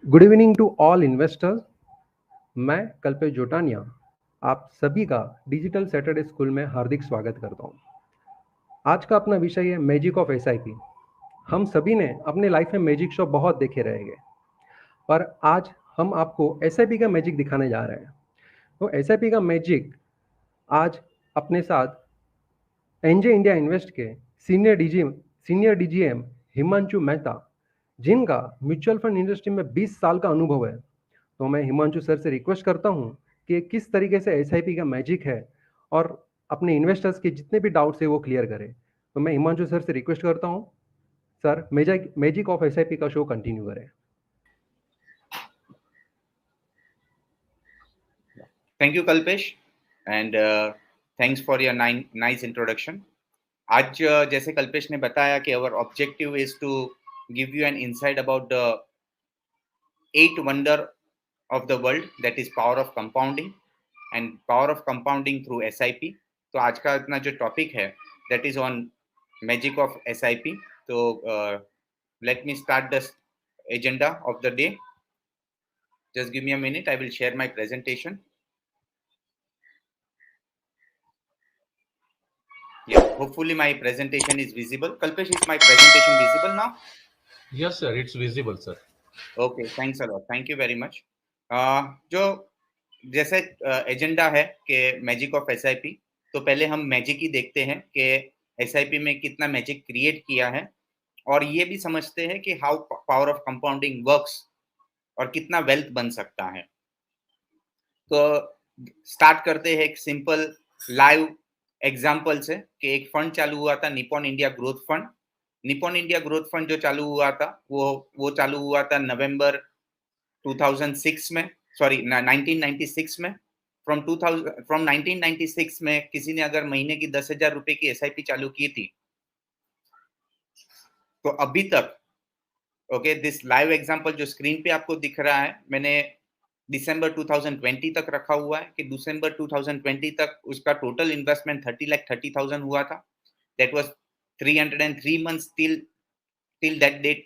Good evening to all investors. मैं कल्पेश जोटानिया आप सभी का डिजिटल सैटरडे स्कूल में हार्दिक स्वागत करता हूं। आज का अपना विषय है मैजिक ऑफ एसआईपी। हम सभी ने अपने लाइफ में मैजिक शो बहुत देखे रहेंगे, पर आज हम आपको एसआईपी का मैजिक दिखाने जा रहे हैं। तो एसआईपी का मैजिक आज अपने साथ एनजे इंडिया इन्वेस्ट के सीनियर डीजीएम हिमांशु मेहता, जिनका म्यूचुअल फंड इंडस्ट्री में 20 साल का अनुभव है। तो मैं हिमांशु सर से रिक्वेस्ट करता हूं कि किस तरीके से एसआईपी का मैजिक है और अपने इन्वेस्टर्स के जितने भी डाउट्स है वो क्लियर करें। तो मैं हिमांशु सर से रिक्वेस्ट करता हूं, सर मैजिक ऑफ एसआईपी का शो कंटिन्यू करें। Thank you, Kalpesh, and thanks for your nice introduction. आज जैसे कल्पेश ने बताया कि our objective is to give you an insight about the 8 wonder of the world, that is power of compounding and power of compounding through SIP. तो आज का अपना जो टॉपिक है that is on magic of SIP. तो let me start the agenda of the day. Just give me a minute. I will share my presentation. Yeah, hopefully my presentation is visible. Kalpesh, is my presentation visible now? Yes, sir. It's visible, sir. Okay, thanks a lot. Thank you very much. जो जैसे agenda है कि magic of SIP, तो पहले हम magic ही देखते हैं कि एसआईपी में कितना मैजिक क्रिएट किया है, और ये भी समझते हैं कि how power of compounding works और कितना वेल्थ बन सकता है। तो स्टार्ट करते हैं एक सिंपल लाइव एग्जाम्पल से कि एक फंड चालू हुआ था, Nippon India growth fund. Nippon India growth fund जो चालू हुआ था वो चालू हुआ था नवंबर 2006 में, सॉरी 1996 में। फ्रॉम 1996 में किसी ने अगर महीने की 10,000 रुपए की एसआईपी चालू की थी, तो अभी तक ओके, दिस लाइव एग्जांपल जो स्क्रीन पे आपको दिख रहा है, मैंने दिसंबर 2020 तक रखा हुआ है कि दिसंबर 2020 तक उसका टोटल इन्वेस्टमेंट 30,30,000 हुआ था। That was 303 months till that date,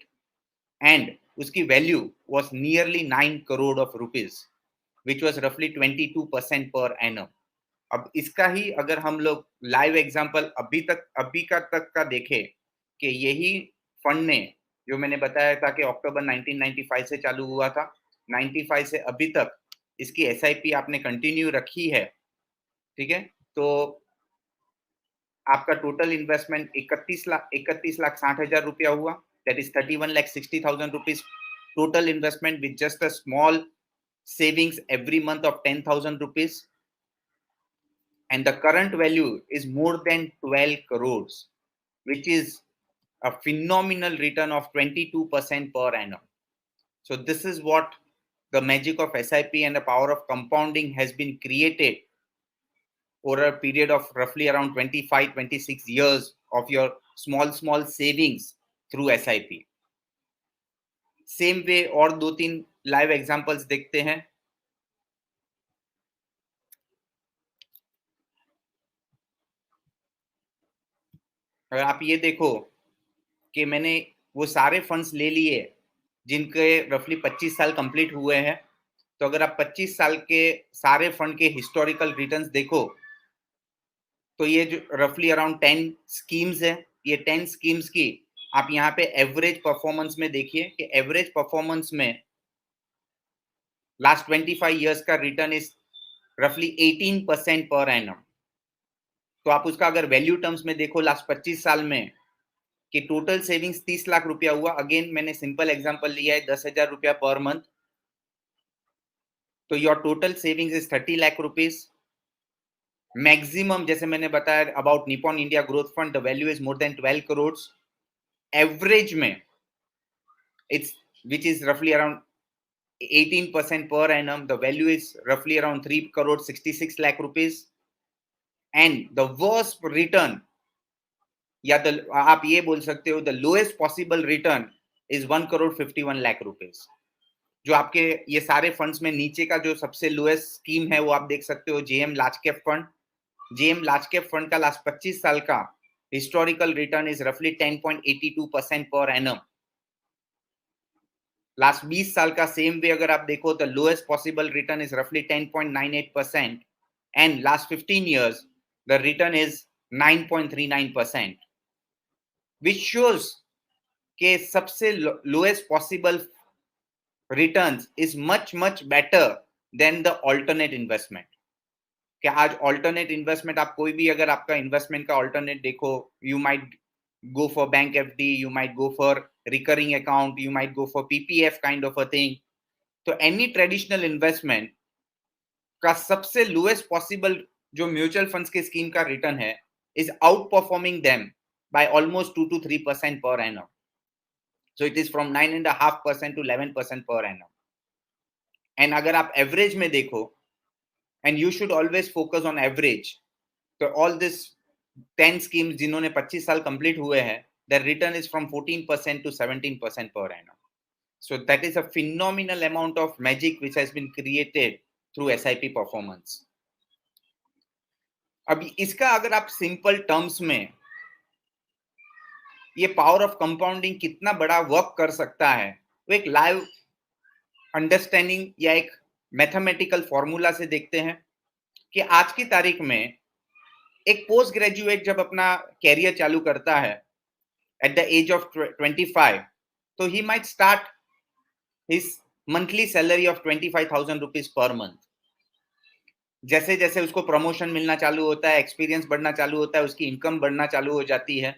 and उसकी value was nearly 9 crore of rupees, which was रफली 22% पर एनम। अब इसका ही अगर हम लोग लाइव एग्जांपल अभी तक का देखें कि यही फंड ने, जो मैंने बताया था कि अक्टूबर 1995 से चालू हुआ था, 95 से अभी तक इसकी एसआईपी आपने कंटिन्यू रखी है, ठीक है, तो आपका टोटल इन्वेस्टमेंट 31,60,000 रुपया हुआ। That is 31,60,000 rupees total investment with just a small savings every month of 10,000 rupees, and the current value is more than 12 crores, which is a phenomenal return of 22% per annum. So this is what the magic of SIP and the power of compounding has been created over a period of roughly around 25-26 years of your small savings through SIP. Same way और 2-3 live examples देखते हैं। अगर आप ये देखो कि मैंने वो सारे फंड्स ले लिए जिनके रफली 25 साल कंप्लीट हुए हैं, तो अगर आप 25 साल के सारे फंड के हिस्टोरिकल रिटर्न्स देखो, तो ये जो रफली अराउंड 10 स्कीम्स है, ये 10 स्कीम्स की आप यहाँ पे एवरेज परफॉर्मेंस में देखिए कि एवरेज परफॉर्मेंस में लास्ट 25 इयर्स का रिटर्न इज रफली 18% पर एनम। तो आप उसका अगर वैल्यू टर्म्स में देखो लास्ट 25 साल में कि टोटल सेविंग्स 30 लाख रुपया हुआ। अगेन मैंने सिंपल एग्जांपल लिया है 10,000 रुपया पर मंथ, तो your total savings is 30 lakh rupees. Maximum जैसे मैंने बताया about Nippon India growth fund, the value is more than 12 crore. Average में इट्स विच इज रफली around 18% per annum, the value is roughly around 3 crore 66 lakh rupees, and the worst return, या आप ये बोल सकते हो the lowest possible return is 1 crore 51 lakh rupees। जो आपके ये सारे फंड्स में नीचे का जो सबसे लोएस्ट स्कीम है वो आप देख सकते हो, JM large cap fund. JM large cap fund का लास्ट 25 साल का हिस्टोरिकल रिटर्न इज रफली 10.82% पर एनम। लास्ट 20 साल का सेम वे अगर आप देखो तो लोएस्ट पॉसिबल रिटर्न इज रफली 10.98% and last 15 years the return is 9.39%, which shows कि सबसे lowest possible returns is much better than the alternate investment. कि आज alternate investment आप कोई भी अगर आपका investment का alternate देखो, you might go for bank FD, you might go for recurring account, you might go for PPF kind of a thing. तो any traditional investment का सबसे lowest possible जो म्यूचुअल फंड्स के स्कीम का return है is outperforming them by almost 2 to 3% per annum. So it is from 9.5% to 11% per annum. And अगर आप average में देखो, and you should always focus on average, तो all this 10 schemes जिन्होंने 25 साल कंप्लीट हुए हैं, their return is from 14% to 17% per annum. So that is a phenomenal amount of magic which has been created through SIP performance. अब इसका अगर आप simple terms में ये पावर ऑफ कंपाउंडिंग कितना बड़ा वर्क कर सकता है, वो एक लाइव अंडरस्टैंडिंग या एक मैथमेटिकल फॉर्मूला से देखते हैं कि आज की तारीख में एक पोस्ट ग्रेजुएट जब अपना कैरियर चालू करता है एट द एज ऑफ 25, तो he might start his monthly salary of 25,000 rupees पर मंथ. जैसे जैसे उसको प्रमोशन मिलना चालू होता है, एक्सपीरियंस बढ़ना चालू होता है, उसकी इनकम बढ़ना चालू हो जाती है,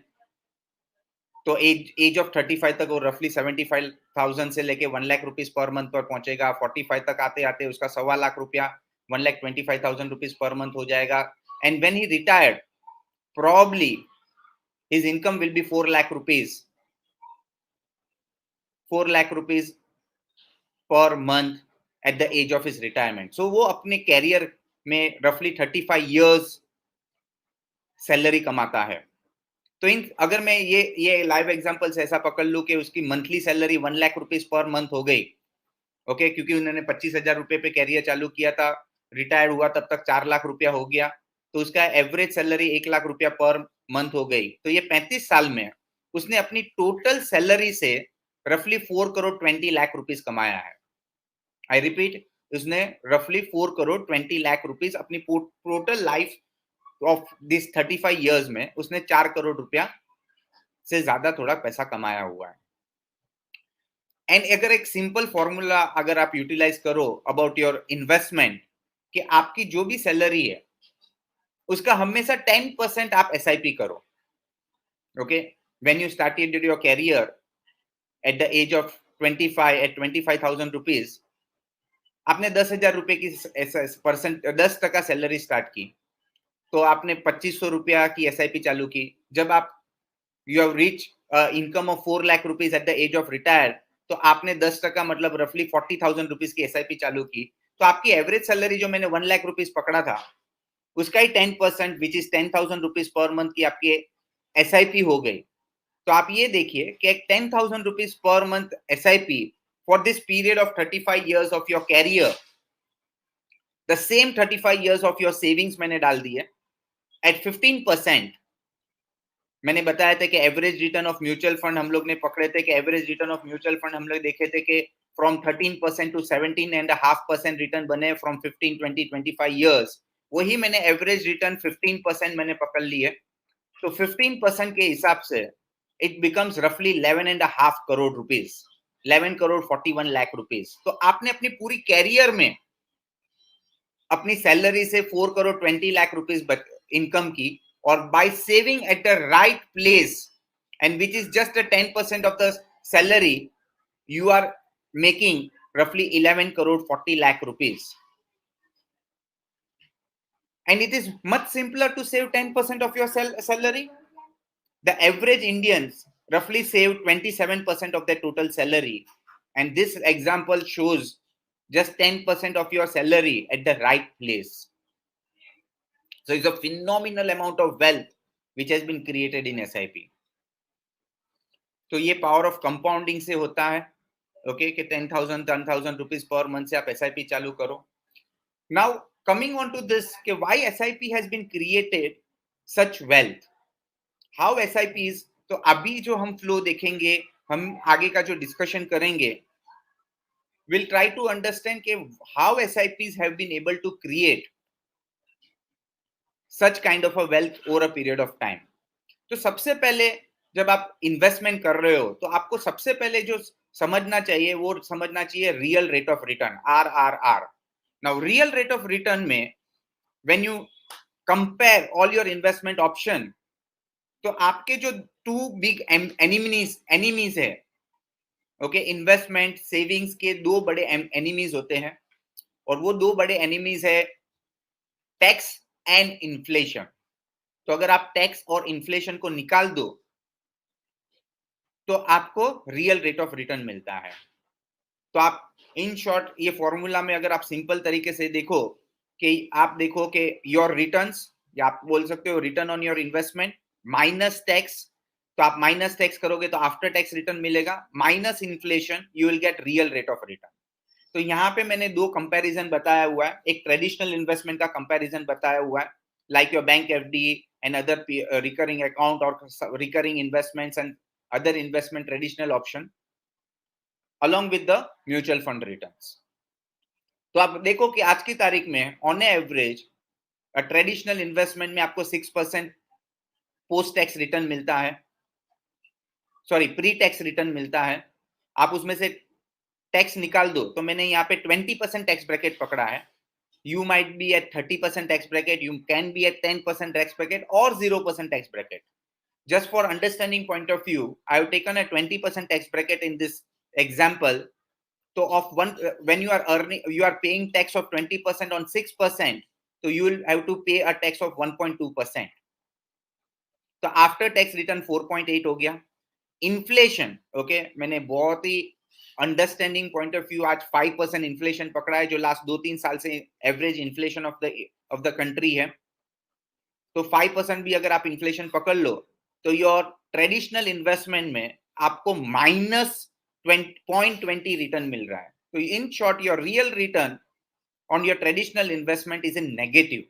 तो एज ऑफ 35 तक वो रफली 75,000 से लेके 1 लाख रुपीज पर मंथ पर पहुंचेगा. 45 तक आते आते उसका 1.25 लाख रुपया 1,25,000 रुपीज पर मंथ हो जाएगा. And when he retired, probably his income will be 4 lakh rupees per month at the age of his retirement. So वो अपने कैरियर में रफली 35 years सैलरी कमाता है. तो अगर मैं ये लाइव एग्जांपल से ऐसा पकड़ लूं कि उसकी मंथली सैलरी 1 लाख रुपीज पर मंथ हो गई, ओके, क्योंकि उन्होंने 25,000 रुपए पे कैरियर चालू किया था, रिटायर हुआ तब तक 4 लाख रुपया हो गया, तो उसका एवरेज सैलरी 1 लाख रुपया पर मंथ हो गई. तो ये 35 साल में उसने अपनी टोटल सैलरी से रफली 4 करोड़ 20 लाख रुपीज कमाया है. आई रिपीट, उसने रफली 4 करोड़ 20 लाख रुपीज अपनी total life of this 35 years में उसने 4 करोड़ रुपया से ज्यादा थोड़ा पैसा कमाया हुआ है. एंड अगर एक सिंपल फॉर्मूला अगर आप यूटिलाइज करो अबाउट योर इन्वेस्टमेंट, कि आपकी जो भी सैलरी है उसका हमेशा 10% आप एसआईपी करो. Okay, when you started your career at the age of 25 at 25,000 rupees, आपने 10,000 रुपए की 10% सैलरी स्टार्ट की, तो आपने 2,500 रुपया की एसआईपी चालू की. जब आप you have reach income of 4 lakh rupees at the age of retire, तो आपने 10% मतलब रफली 40,000 रुपीज की एसआईपी चालू की, तो आपकी एवरेज सैलरी जो मैंने 1 लाख रुपीज पकड़ा था उसका ही 10% विच इज 10,000 रुपीज पर मंथ की आपकी एसआईपी हो गई. तो आप ये देखिए कि 10,000 रुपीज पर month SIP for this period of 35 years of your career, the same 35 years of your savings मैंने डाल दी है एट 15%. मैंने बताया था कि average return of mutual fund हम लोग ने पकड़े थे कि average return of mutual fund हम लोग देखे थे कि फ्रॉम 13% टू 17.5% रिटर्न बने फ्रॉम 15, 20, 25 years. वही मैंने एवरेज रिटर्न 15% मैंने पकड़ ली है. तो 15% के हिसाब से इट बिकम्स रफली 11.5 करोड़ रुपीज, 11 करोड़ 41 लाख रुपीज. तो आपने अपनी पूरी कैरियर में अपनी सैलरी से 4 करोड़ 20 लाख रुपीज इनकम की, और by saving at the right place and which is just 10% of the salary, you are making roughly 11 crore 40 lakh rupees. And it is much simpler to save 10% of your salary. The average Indians roughly save 27% of their total salary. And this example shows just 10% of your salary at the right place. So it's a phenomenal amount of wealth which has been created in SIP. तो ये power of compounding से होता है. Okay, कि 10,000 rupees पर month से आप SIP चालू करो. Now coming on to this कि why SIP has been created such wealth, how SIPs. तो अभी जो हम फ्लो देखेंगे, हम आगे का जो डिस्कशन करेंगे, we'll try to understand ke how SIPs have been able to create such kind of a wealth over a period of time. तो सबसे पहले जब आप इन्वेस्टमेंट कर रहे हो तो आपको सबसे पहले जो समझना चाहिए वो समझना चाहिए real rate of return, RRR. Now real rate of return में when you compare all your investment option, तो आपके जो टू बिग एनिमीज है, ओके, इन्वेस्टमेंट सेविंग्स के दो बड़े एनिमीज होते हैं, और वो दो बड़े एनिमीज है टैक्स एंड इन्फ्लेशन. तो अगर आप टैक्स और इन्फ्लेशन को निकाल दो तो आपको रियल रेट ऑफ रिटर्न मिलता है. तो आप इन शॉर्ट ये फॉर्मूला में अगर आप सिंपल तरीके से देखो कि आप देखो कि योर रिटर्न्स, या आप बोल सकते हो return on your investment minus tax, तो आप माइनस टैक्स करोगे तो आफ्टर टैक्स रिटर्न मिलेगा, minus inflation, you will get real rate of return. तो यहाँ पे मैंने दो कंपैरिजन बताया हुआ है. एक ट्रेडिशनल इन्वेस्टमेंट का कंपैरिजन बताया हुआ है, like your bank FD and other recurring account और recurring investments and other investment traditional option along with the mutual fund returns. तो आप देखो कि आज की तारीख में ऑन एवरेज ट्रेडिशनल इन्वेस्टमेंट में आपको 6% पोस्ट टैक्स रिटर्न मिलता है, सॉरी प्री टैक्स रिटर्न मिलता है. आप उसमें से टैक्स निकाल दो तो मैंने यहाँ पे 20% टैक्स ब्रैकेट पकड़ा है. You might be at 30% tax bracket, you can be at 10% tax bracket और 0% tax bracket. Just for understanding point of view, I have taken a 20% tax bracket in this example. So of one, when you are earning, you are paying tax of 20% on 6%, so you will have to pay a tax of 1.2%. तो after tax return 4.8 हो गया. Inflation, okay, मैंने बहुत ही understanding point of view आज 5% inflation पकड़ा है, जो last 2-3 साल से average inflation of the country है. तो 5% भी अगर आप इन्फ्लेशन पकड़ लो तो योर ट्रेडिशनल इन्वेस्टमेंट में आपको -0.20 रिटर्न मिल रहा है. तो in short your real return on your traditional investment is in negative.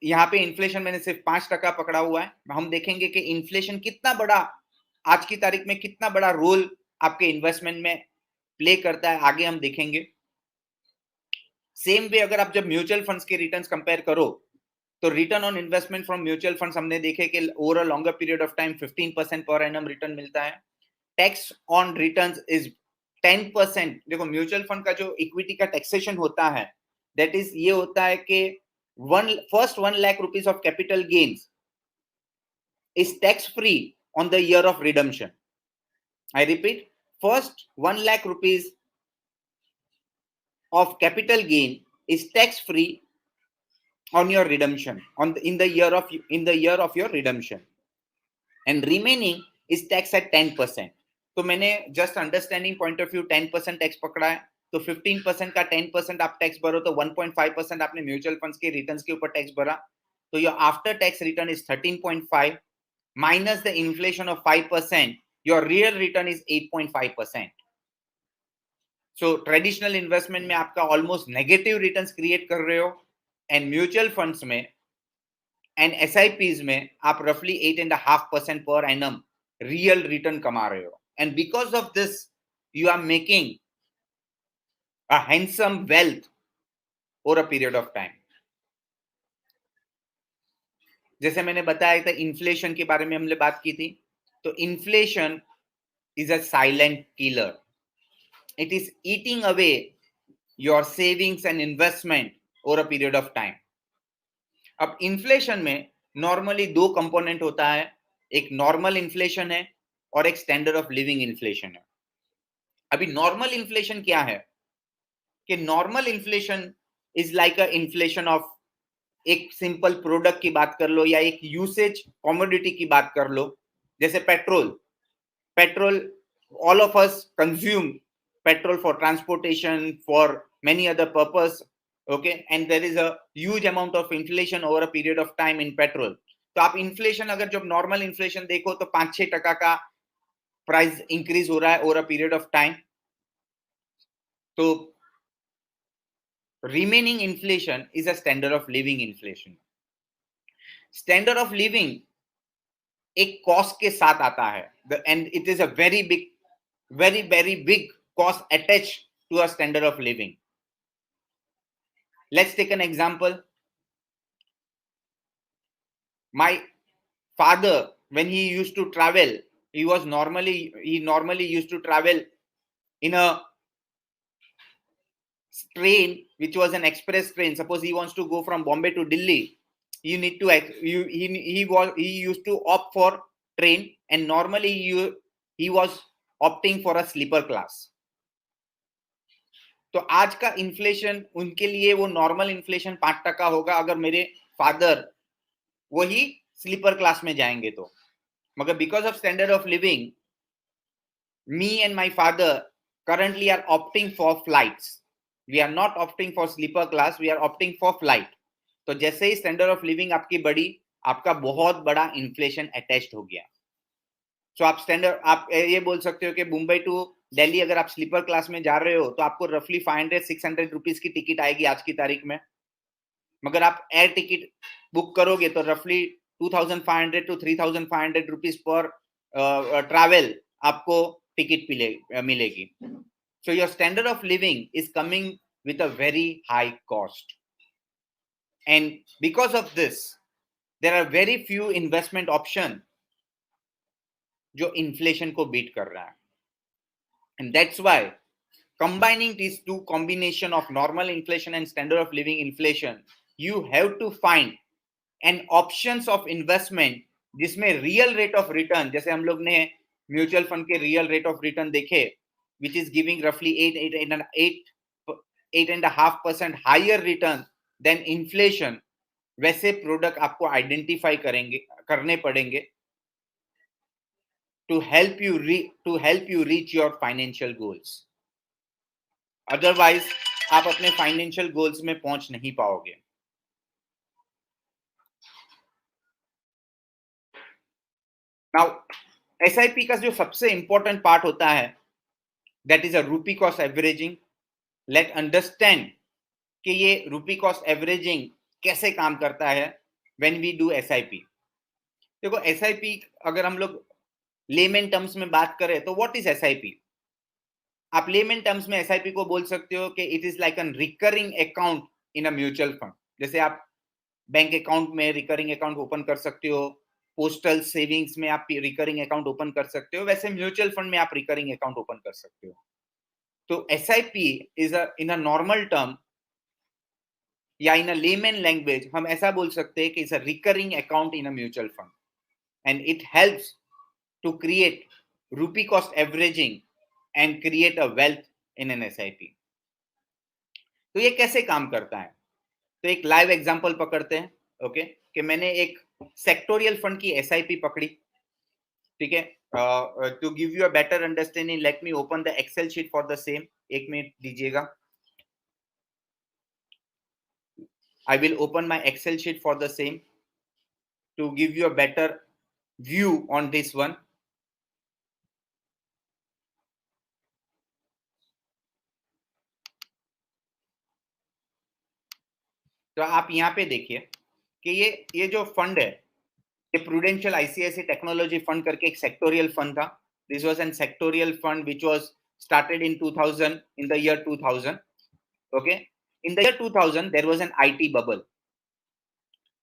यहाँ पे इन्फ्लेशन मैंने सिर्फ 5% पकड़ा हुआ है. हम देखेंगे कि इन्फ्लेशन कितना बड़ा आज की तारीख में कितना बड़ा रोल आपके इन्वेस्टमेंट में प्ले करता है, आगे हम देखेंगे. सेम वे अगर आप जब म्यूचुअल फंड्स के रिटर्न्स कंपेयर करो तो return on investment from mutual funds हमने देखे कि over a longer period of time 15% per annum return मिलता है. Tax on returns is 10%. देखो म्यूचुअल फंड का जो इक्विटी का टैक्सेशन होता है, दैट इज ये होता है कि first 1 lakh rupees of capital gains is tax free on the year of redemption. I repeat, first 1 lakh rupees of capital gain is tax free on your redemption in the year of your redemption, and remaining is tax at 10%. तो मैंने just understanding point of view 10% tax पकड़ा है. तो 15% का 10% आप tax भरो तो 1.5% आपने म्यूचुअल फंड्स के रिटर्न्स के ऊपर टैक्स भरा. तो your after tax return is 13.5 minus the inflation of 5%, your real return is 8.5%. So traditional investment में आपका ऑलमोस्ट नेगेटिव रिटर्न्स क्रिएट कर रहे हो, एंड म्यूचुअल फंड्स में एंड एसआईपीज में आप रफली 8.5% पर एनम रियल रिटर्न कमा रहे हो. And because of this you are making a handsome wealth over a period of time. जैसे मैंने बताया था इन्फ्लेशन के बारे में हमने बात की थी. तो inflation is a silent killer. It is eating away your savings and investment over a period of time. अब इन्फ्लेशन में नॉर्मली दो कंपोनेंट होता है, एक नॉर्मल इन्फ्लेशन है और एक स्टैंडर्ड ऑफ लिविंग इन्फ्लेशन है. अभी नॉर्मल इन्फ्लेशन क्या है कि normal inflation is like a inflation of एक सिंपल प्रोडक्ट की बात कर लो या एक यूसेज कमोडिटी की बात कर लो. जैसे petrol all of us consume petrol for transportation, for many other purpose, okay, and there is a huge amount of inflation over a period of time in petrol. तो आप इन्फ्लेशन अगर जब normal inflation देखो तो 5-6% का price increase हो रहा है over a period of time. तो remaining inflation is a standard of living inflation. Standard of living एक कॉस्ट के साथ आता है, and it is a very big cost attached to a standard of living. Let's take an example. My father, when he used to travel, he normally used to travel in a train which was an express train. Suppose he wants to go from Bombay to Delhi, he used to opt for train, and normally he was opting for a sleeper class. तो आज का inflation उनके लिए वो normal inflation 5% होगा अगर मेरे father वही स्लीपर क्लास में जाएंगे तो, मगर because of standard of living me and my father currently are opting for flights. We are not opting for sleeper class, we are opting for flight. तो जैसे ही स्टैंडर्ड ऑफ लिविंग आपकी बढ़ी, आपका बहुत बड़ा इन्फ्लेशन अटैच्ड हो गया. सो आप ये बोल सकते हो कि मुंबई टू दिल्ली अगर आप स्लीपर क्लास में जा रहे हो तो आपको रफली 500-600 रुपीज की टिकट आएगी आज की तारीख में. मगर आप एयर टिकट बुक करोगे तो रफली 2500 to 3500 रुपीज पर ट्रैवल आपको टिकट मिलेगी. So your standard of living is coming with a very high cost. And because of this, there are very few investment options जो inflation को beat कर रहा है. And that's why combining these two combination of normal inflation and standard of living inflation, you have to find an options of investment जिसमें real rate of return, जैसे हम लोग ने म्यूचुअल फंड के रियल रेट ऑफ रिटर्न देखे, which is giving roughly 8.5% higher return than inflation, वैसे product आपको identify करने पड़ेंगे to help you reach your financial goals. Otherwise आप अपने फाइनेंशियल गोल्स में पहुंच नहीं पाओगे. Now SIP का जो सबसे इंपॉर्टेंट पार्ट होता है, दैट इज अ रूपी कॉस्ट एवरेजिंग. लेट अंडरस्टैंड कि ये रूपी कॉस्ट एवरेजिंग कैसे काम करता है व्हेन वी डू SIP. देखो SIP अगर हम लोग लेमन टर्म्स में बात करें तो व्हाट इज SIP? आप लेमन टर्म्स में SIP को बोल सकते हो कि it is like an recurring account in a mutual fund. जैसे आप बैंक अकाउंट में रिकरिंग अकाउंट ओपन कर सकते हो, पोस्टल सेविंग्स में आप रिकरिंग अकाउंट ओपन कर सकते हो, वैसे म्यूचुअल फंड में आप रिकरिंग अकाउंट ओपन कर सकते हो. तो SIP is in a normal term या इन अ लेमन लैंग्वेज हम ऐसा बोल सकते हैं कि it's a recurring account in a mutual fund and it helps to create rupee cost averaging and create a wealth in an SIP. तो ये कैसे काम करता है? तो एक लाइव एग्जांपल पकड़ते हैं. ओके कि मैंने एक सेक्टोरियल फंड की SIP पकड़ी. ठीक है, to give you a better understanding let me open the Excel sheet for the same. एक मिनट दीजिएगा. I will open my Excel sheet for the same to give you a better view on this one. तो आप यहाँ पे देखिए कि ये जो फंड है, ये प्रूडेंशियल ICICI टेक्नोलॉजी फंड करके एक सेक्टोरियल फंड था. This was an sectorial fund which was started in 2000, in the year 2000. Okay, in the year 2000 there was an IT bubble.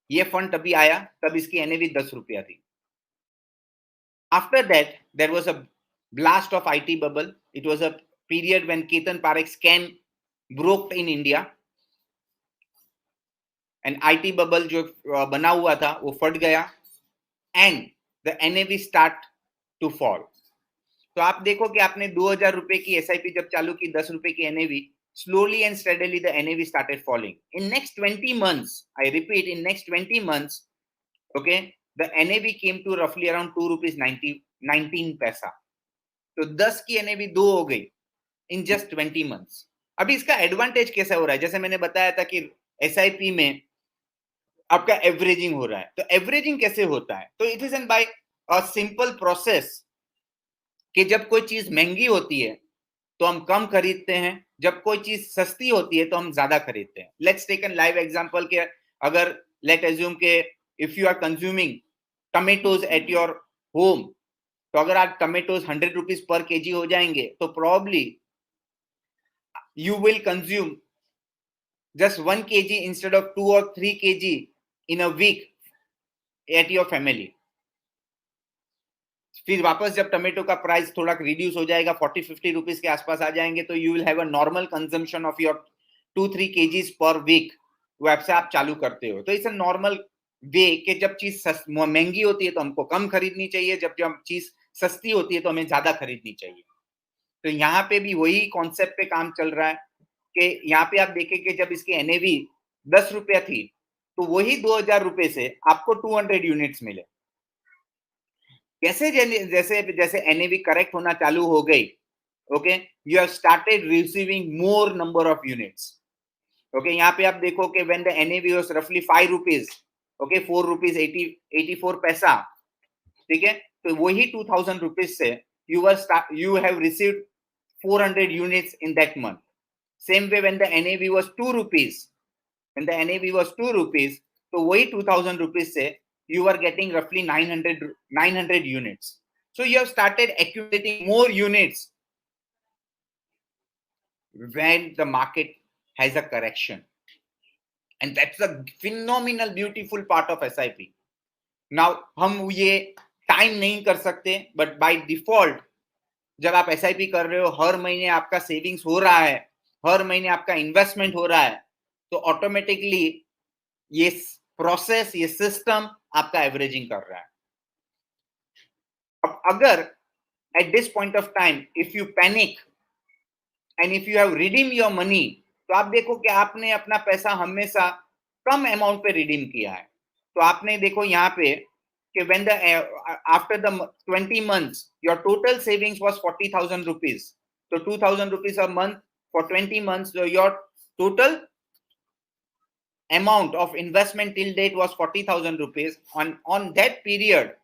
ये फंड तभी आया तब इसकी NAV 10 रुपया थी. After that there was a blast of IT bubble. It was a period when Ketan Parekh scam broke in India. And IT bubble जो बना हुआ था वो फट गया and the NAV start to fall. तो आप देखो कि आपने 2000 रुपए की SIP जब चालू की, 10 रुपए की NAV, slowly and steadily the NAV started falling. In next 20 months, I repeat, in next 20 months, okay, the NAV came to roughly around 2 rupees 19 पैसा. तो 10 की NAV 2 हो गई in just 20 months. अभी इसका एडवांटेज कैसा हो रहा है? जैसे मैंने बताया था कि SIP में आपका एवरेजिंग हो रहा है. तो एवरेजिंग कैसे होता है? तो it is an by a simple process कि जब कोई चीज महंगी होती है तो हम कम खरीदते हैं, जब कोई चीज सस्ती होती है तो हम ज्यादा खरीदते हैं. Let's take an live example के अगर लेट अज्यूम के if you are consuming tomatoes at your home, तो अगर आज टमेटोज 100 रुपीज पर केजी हो जाएंगे तो probably you will consume just 1 kg instead of 2 or 3 kg in a week at your family. फिर वापस जब टमेटो का प्राइस थोड़ा रिड्यूस हो जाएगा, 40-50 रुपीस के आसपास आ जाएंगे, तो you will have a normal consumption of your 2-3 kgs per week. वो से आप चालू करते हो. तो इट्स अ नॉर्मल वे कि जब चीज महंगी होती है तो हमको कम खरीदनी चाहिए, जब जब चीज सस्ती होती है तो हमें ज्यादा खरीदनी चाहिए. तो यहाँ पे भी वही कॉन्सेप्ट पे काम चल रहा है कि यहाँ पे आप देखें कि जब इसकी एनएवी 10 रुपया थी तो वही 2000 रुपए से आपको 200 यूनिट्स मिले. कैसे जैसे जैसे एनएवी करेक्ट होना चालू हो गई, okay, you have started receiving more number of units. Okay, यहाँ पे आप देखो कि व्हेन द एनएवी वाज रफली 5 रुपीज, ओके, 4 रुपीज 84 पैसा, ठीक है, तो वही 2000 रुपीज से you have received 400 units in that month. Same way when the NAV was 2 rupees, तो वही 2000 rupees से you are getting roughly 900 units. So you have started accumulating more units when the market has a correction. And that's the phenomenal, beautiful part of SIP. Now, हम ये time नहीं कर सकते, but by default, जब आप SIP कर रहे हो, हर महीने आपका सेविंग्स हो रहा है, हर महीने आपका इन्वेस्टमेंट हो रहा है, तो ऑटोमेटिकली ये प्रोसेस, ये सिस्टम आपका एवरेजिंग कर रहा है. अब अगर at this point of time, if you panic and if you have redeemed your money, तो आप देखो कि आपने अपना पैसा हमेशा कम अमाउंट पे रिडीम किया है. तो आपने देखो यहाँ पे कि when the after the 20 months your total savings was 40,000 rupees, so 2,000 rupees a month for 20 months, so your total amount of investment till date was 40,000 rupees. On that period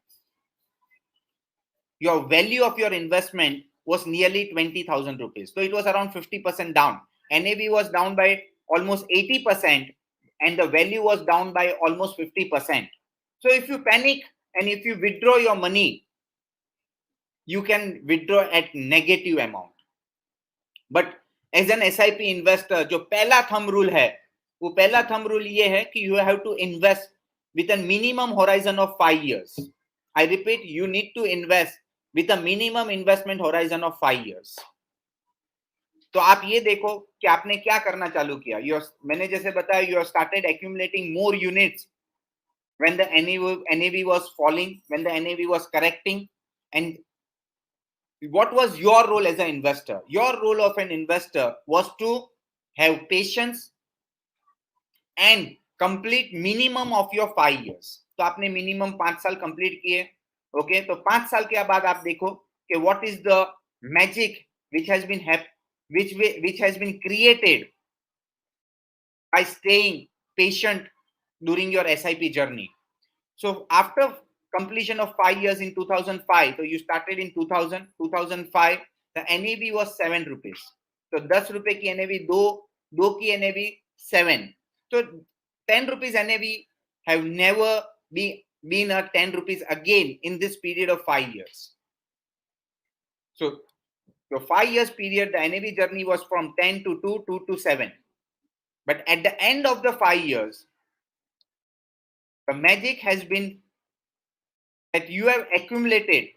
your value of your investment was nearly 20,000 rupees, so it was around 50% down. NAV was down by almost 80% and the value was down by almost 50%. So if you panic and if you withdraw your money, you can withdraw at negative amount. But as an SIP investor, जो पहला thumb rule है, वो पहला thumb rule ये है कि you have to invest with a minimum horizon of 5 years. I repeat, you need to invest with a minimum investment horizon of 5 years. तो आप ये देखो कि आपने क्या करना चालू किया. मैंने जैसे बताया, you have started accumulating more units when the NAV was falling, when the NAV was correcting. And what was your role as an investor? Your role of an investor was to have patience and complete minimum of your 5 years. तो आपने minimum 5 साल complete किए, okay? तो 5 साल के बाद आप देखो कि what is the magic which has been created by staying patient during your SIP journey. So after completion of 5 years in 2005, so you started in 2005, the NAV was 7 rupees. So 10 रुपए की NAV, 2 की NAV 7. So 10 rupees NAV have never been a 10 rupees again in this period of 5 years. So the 5 years period, the NAV journey was from 10 to 2, 2 to 7. But at the end of the 5 years, the magic has been that you have accumulated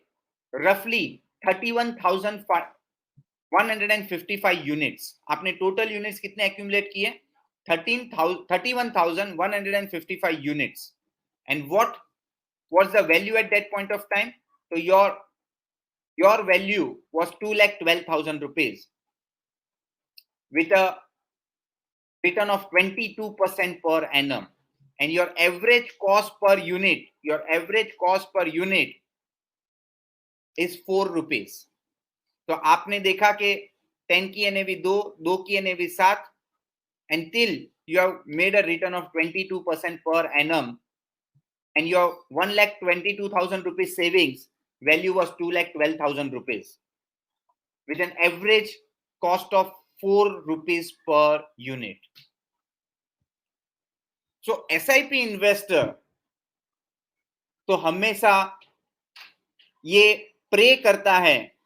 roughly 31,155 units. आपने total units कितने accumulate किए? 31,155 units. And what was the value at that point of time? So your value was 2,12,000 rupees with a return of 22% per annum. And your average cost per unit is 4 rupees. तो आपने देखा कि 10 की NAV 2 की NAV 7, until you have made a return of 22% per annum, and your 1,22,000 rupees savings value was 2,12,000 rupees with an average cost of 4 rupees per unit. So SIP investor तो हमेशा ये pray करता है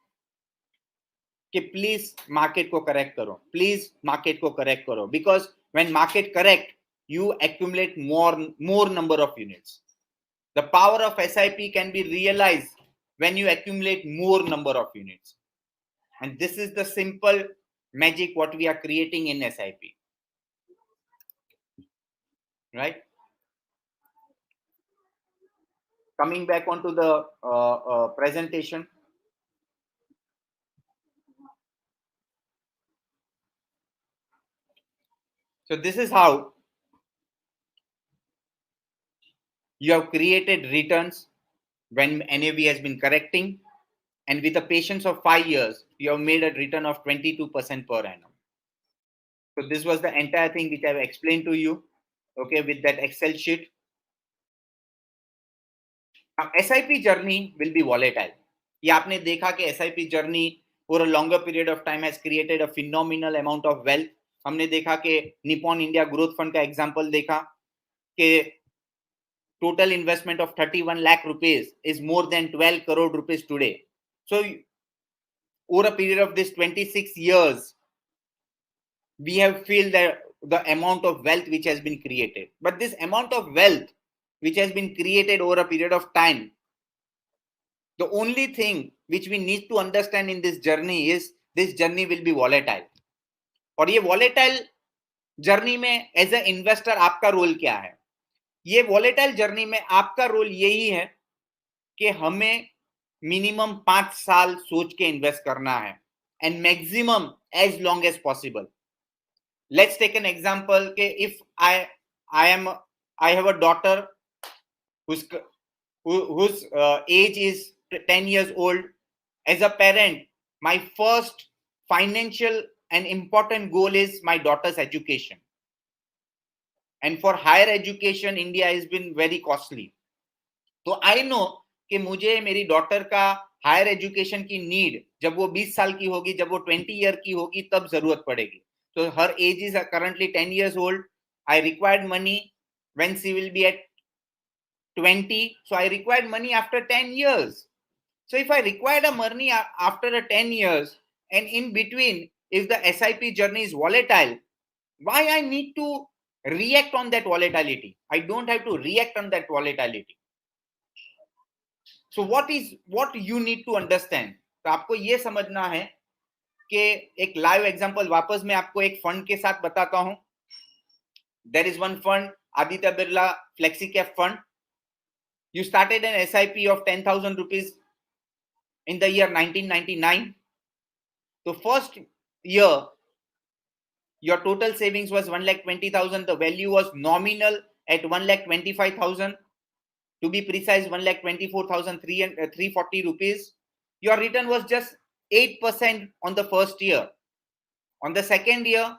कि प्लीज मार्केट को correct करो, please market को correct करो, because when market correct you accumulate more number of units. The power of SIP can be realized when you accumulate more number of units, and this is the simple magic what we are creating in SIP, right? Coming back onto the presentation. So this is how you have created returns when NAV has been correcting, and with a patience of 5 years, you have made a return of 22% per annum. So this was the entire thing which I have explained to you, okay, with that Excel sheet. Now, SIP journey will be volatile. ये आपने देखा कि SIP journey for a longer period of time has created a phenomenal amount of wealth. हमने देखा कि Nippon India growth fund का example देखा कि total investment of 31 lakh rupees is more than 12 crore rupees today. So over a period of this 26 years, we have felt that the amount of wealth which has been created. But this amount of wealth which has been created over a period of time, the only thing which we need to understand in this journey is this journey will be volatile. और ये volatile journey में as a investor आपका role क्या है? ये volatile journey में आपका role यही है कि हमें मिनिमम 5 साल सोच के इन्वेस्ट करना है, and maximum as long as possible. Let's take an example के if I have a daughter whose age is 10 years old. As a parent, my first financial and important goal is my daughter's education, and for higher education India has been very costly. तो I know कि मुझे मेरी daughter का higher education की need जब वो 20 साल की होगी, जब वो 20 ईयर की होगी, तब जरूरत पड़ेगी. तो her age is currently 10 years old. I required money when she will be at 20, so I required money after 10 years. So if I required a money after a 10 years, and in between if the SIP journey is volatile, why I need to react on that volatility? I don't have to react on that volatility. So what you need to understand? तो आपको ये समझना है कि एक live example वापस मैं आपको एक फंड के साथ बताता हूं. There is one fund, Aditya Birla Flexi Cap Fund. You started an SIP of 10,000 rupees in the year 1999. So first year, your total savings was 1,20,000. The value was nominal at 1,25,000. To be precise, 1,24,340 rupees. Your return was just 8% on the first year. On the second year,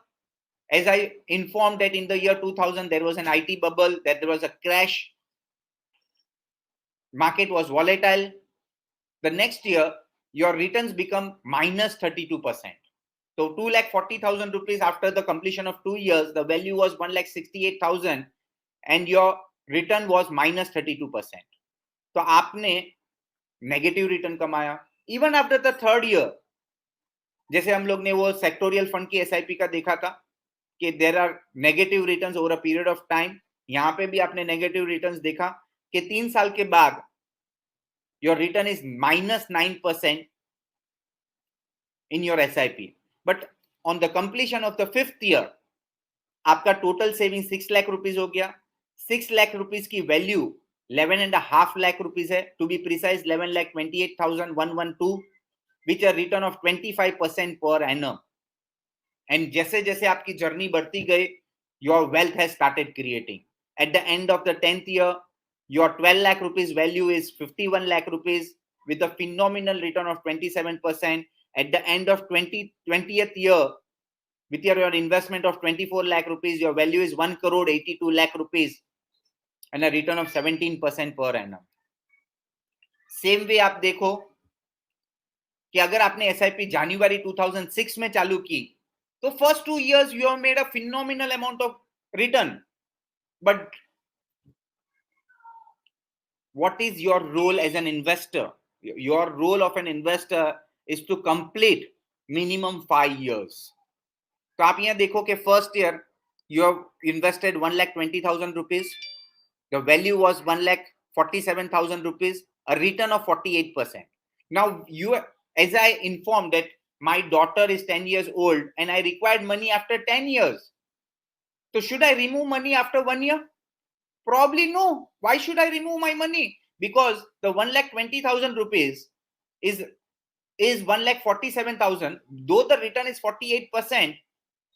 as I informed that in the year 2000, there was an IT bubble, that there was a crash. Market was volatile. The next year, your returns become minus 32%. So 2,40,000 rupees after the completion of 2 years, the value was 1,68,000 and your return was minus 32%. तो आपने negative return कमाया. Even after the third year, जैसे हम लोग ने वो sectoral fund की SIP का देखा था कि there are negative returns over a period of time. यहां पे भी आपने नेगेटिव रिटर्न्स देखा कि 3 साल के बाद your return is minus 9% in your SIP. But on the completion of the 5th year आपका टोटल सेविंग 6 लाख रुपीज हो गया. 6 लाख रुपीज की वैल्यू 11.5 lakh rupees है. To be precise, 11,28,112, which a return of 25% per annum. And जैसे जैसे आपकी journey बढ़ती गई, your wealth has started creating. At the end of the 10th year, your 12 lakh rupees value is 51 lakh rupees with a phenomenal return of 27%. At the end of 20th year, with your investment of 24 lakh rupees, your value is 1 crore 82 lakh rupees and a return of 17% per annum. Same way आप देखो कि अगर आपने SIP जनवरी 2006 में चालू की तो first 2 years you have made a phenomenal amount of return. But what is your role as an investor? Your role of an investor is to complete minimum 5 years. तो आप यहाँ देखो कि first year you have invested 1,20,000 rupees, the value was 1,47,000 rupees, a return of 48%. Now you, as I informed that my daughter is 10 years old and I required money after 10 years. So should I remove money after 1 year? Probably no. Why should I remove my money? Because the 1,20,000 rupees is 1,47,000. Though the return is 48%,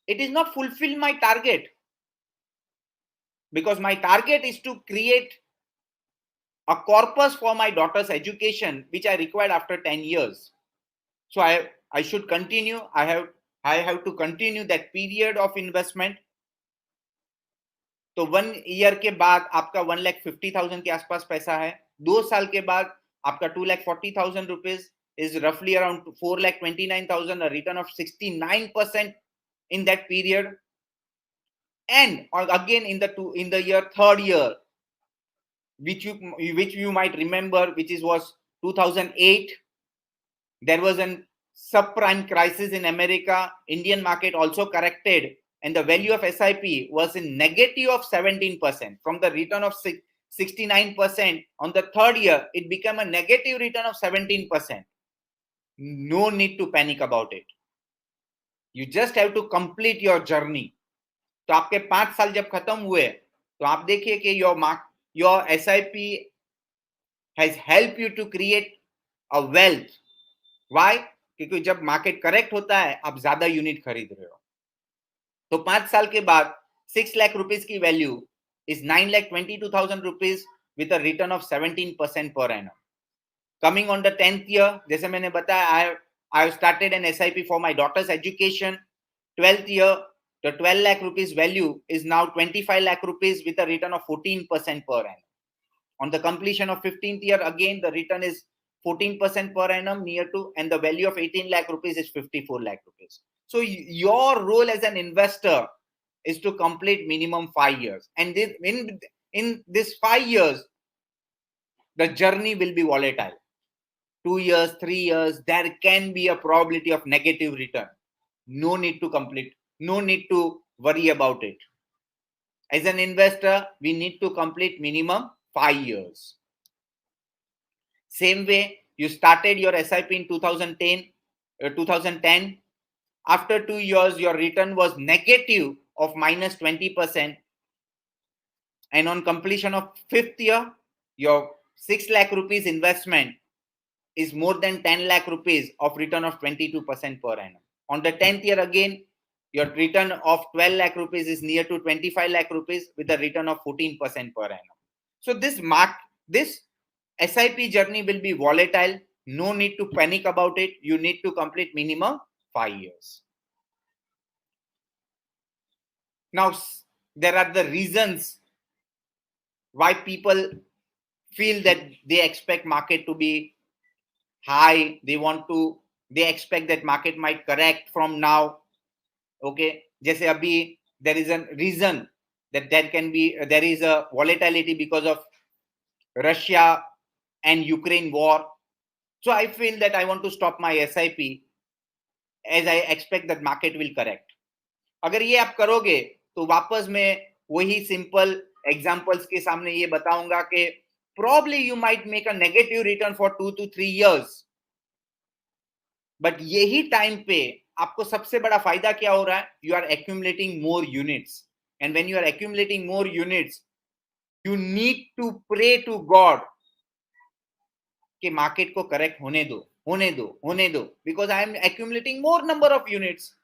it is not fulfill my target. Because my target is to create a corpus for my daughter's education, which I required after 10 years. So I should continue. I have to continue that period of investment. तो 1 year के बाद आपका 1,50,000 के आसपास पैसा है. 2 साल के बाद आपका 2,40,000 rupees is roughly around 4,29,000, a return of 69% in that period. And again in the year third year, which you might remember, was 2008. There was a subprime crisis in America. Indian market also corrected, and the value of SIP was in negative of 17%. From the return of 69% on the third year, it became a negative return of 17%. No need to panic about it. You just have to complete your journey. तो आपके 5 साल जब खत्म हुए तो आप देखिए कि your SIP has helped you to create a wealth. Why? क्योंकि जब मार्केट करेक्ट होता है आप ज्यादा यूनिट खरीद रहे हो. तो 5 साल के बाद 6 लाख रुपीस की value is 9,22,000 rupees with a return of 17% per annum. Coming on the 10th year, जैसे मैंने बताया, I have started an SIP for my daughter's education. 12th year, the 12 lakh rupees value is now 25 lakh rupees with a return of 14% per annum. On the completion of 15th year, again the return is 14% per annum near to, and the value of 18 lakh rupees is 54 lakh rupees. So your role as an investor is to complete minimum 5 years, and in this 5 years the journey will be volatile. 2 years, 3 years, there can be a probability of negative return. No need to complete, no need to worry about it. As an investor, we need to complete minimum 5 years. Same way, you started your SIP in 2010. After 2 years, your return was negative of minus 20%. And on completion of 5th year, your 6 lakh rupees investment is more than 10 lakh rupees of return of 22% per annum. On the 10th year again, your return of 12 lakh rupees is near to 25 lakh rupees with a return of 14% per annum. So this SIP journey will be volatile. No need to panic about it. You need to complete minimum 5 years. Now, there are the reasons why people feel that they expect market to be high. They expect that market might correct from now. Okay, जैसे अभी there is a reason that there is a volatility because of Russia and Ukraine war. So I feel that I want to stop my SIP as I expect that market will correct. अगर ये आप करोगे तो वापस मैं वही simple examples के सामने ये बताऊंगा कि probably you might make a negative return for 2 to 3 years. But यही टाइम पे आपको सबसे बड़ा फायदा क्या हो रहा है? You are accumulating more units, and when you are accumulating more units you need to pray to God कि मार्केट को करेक्ट होने दो, because I am accumulating more number of units.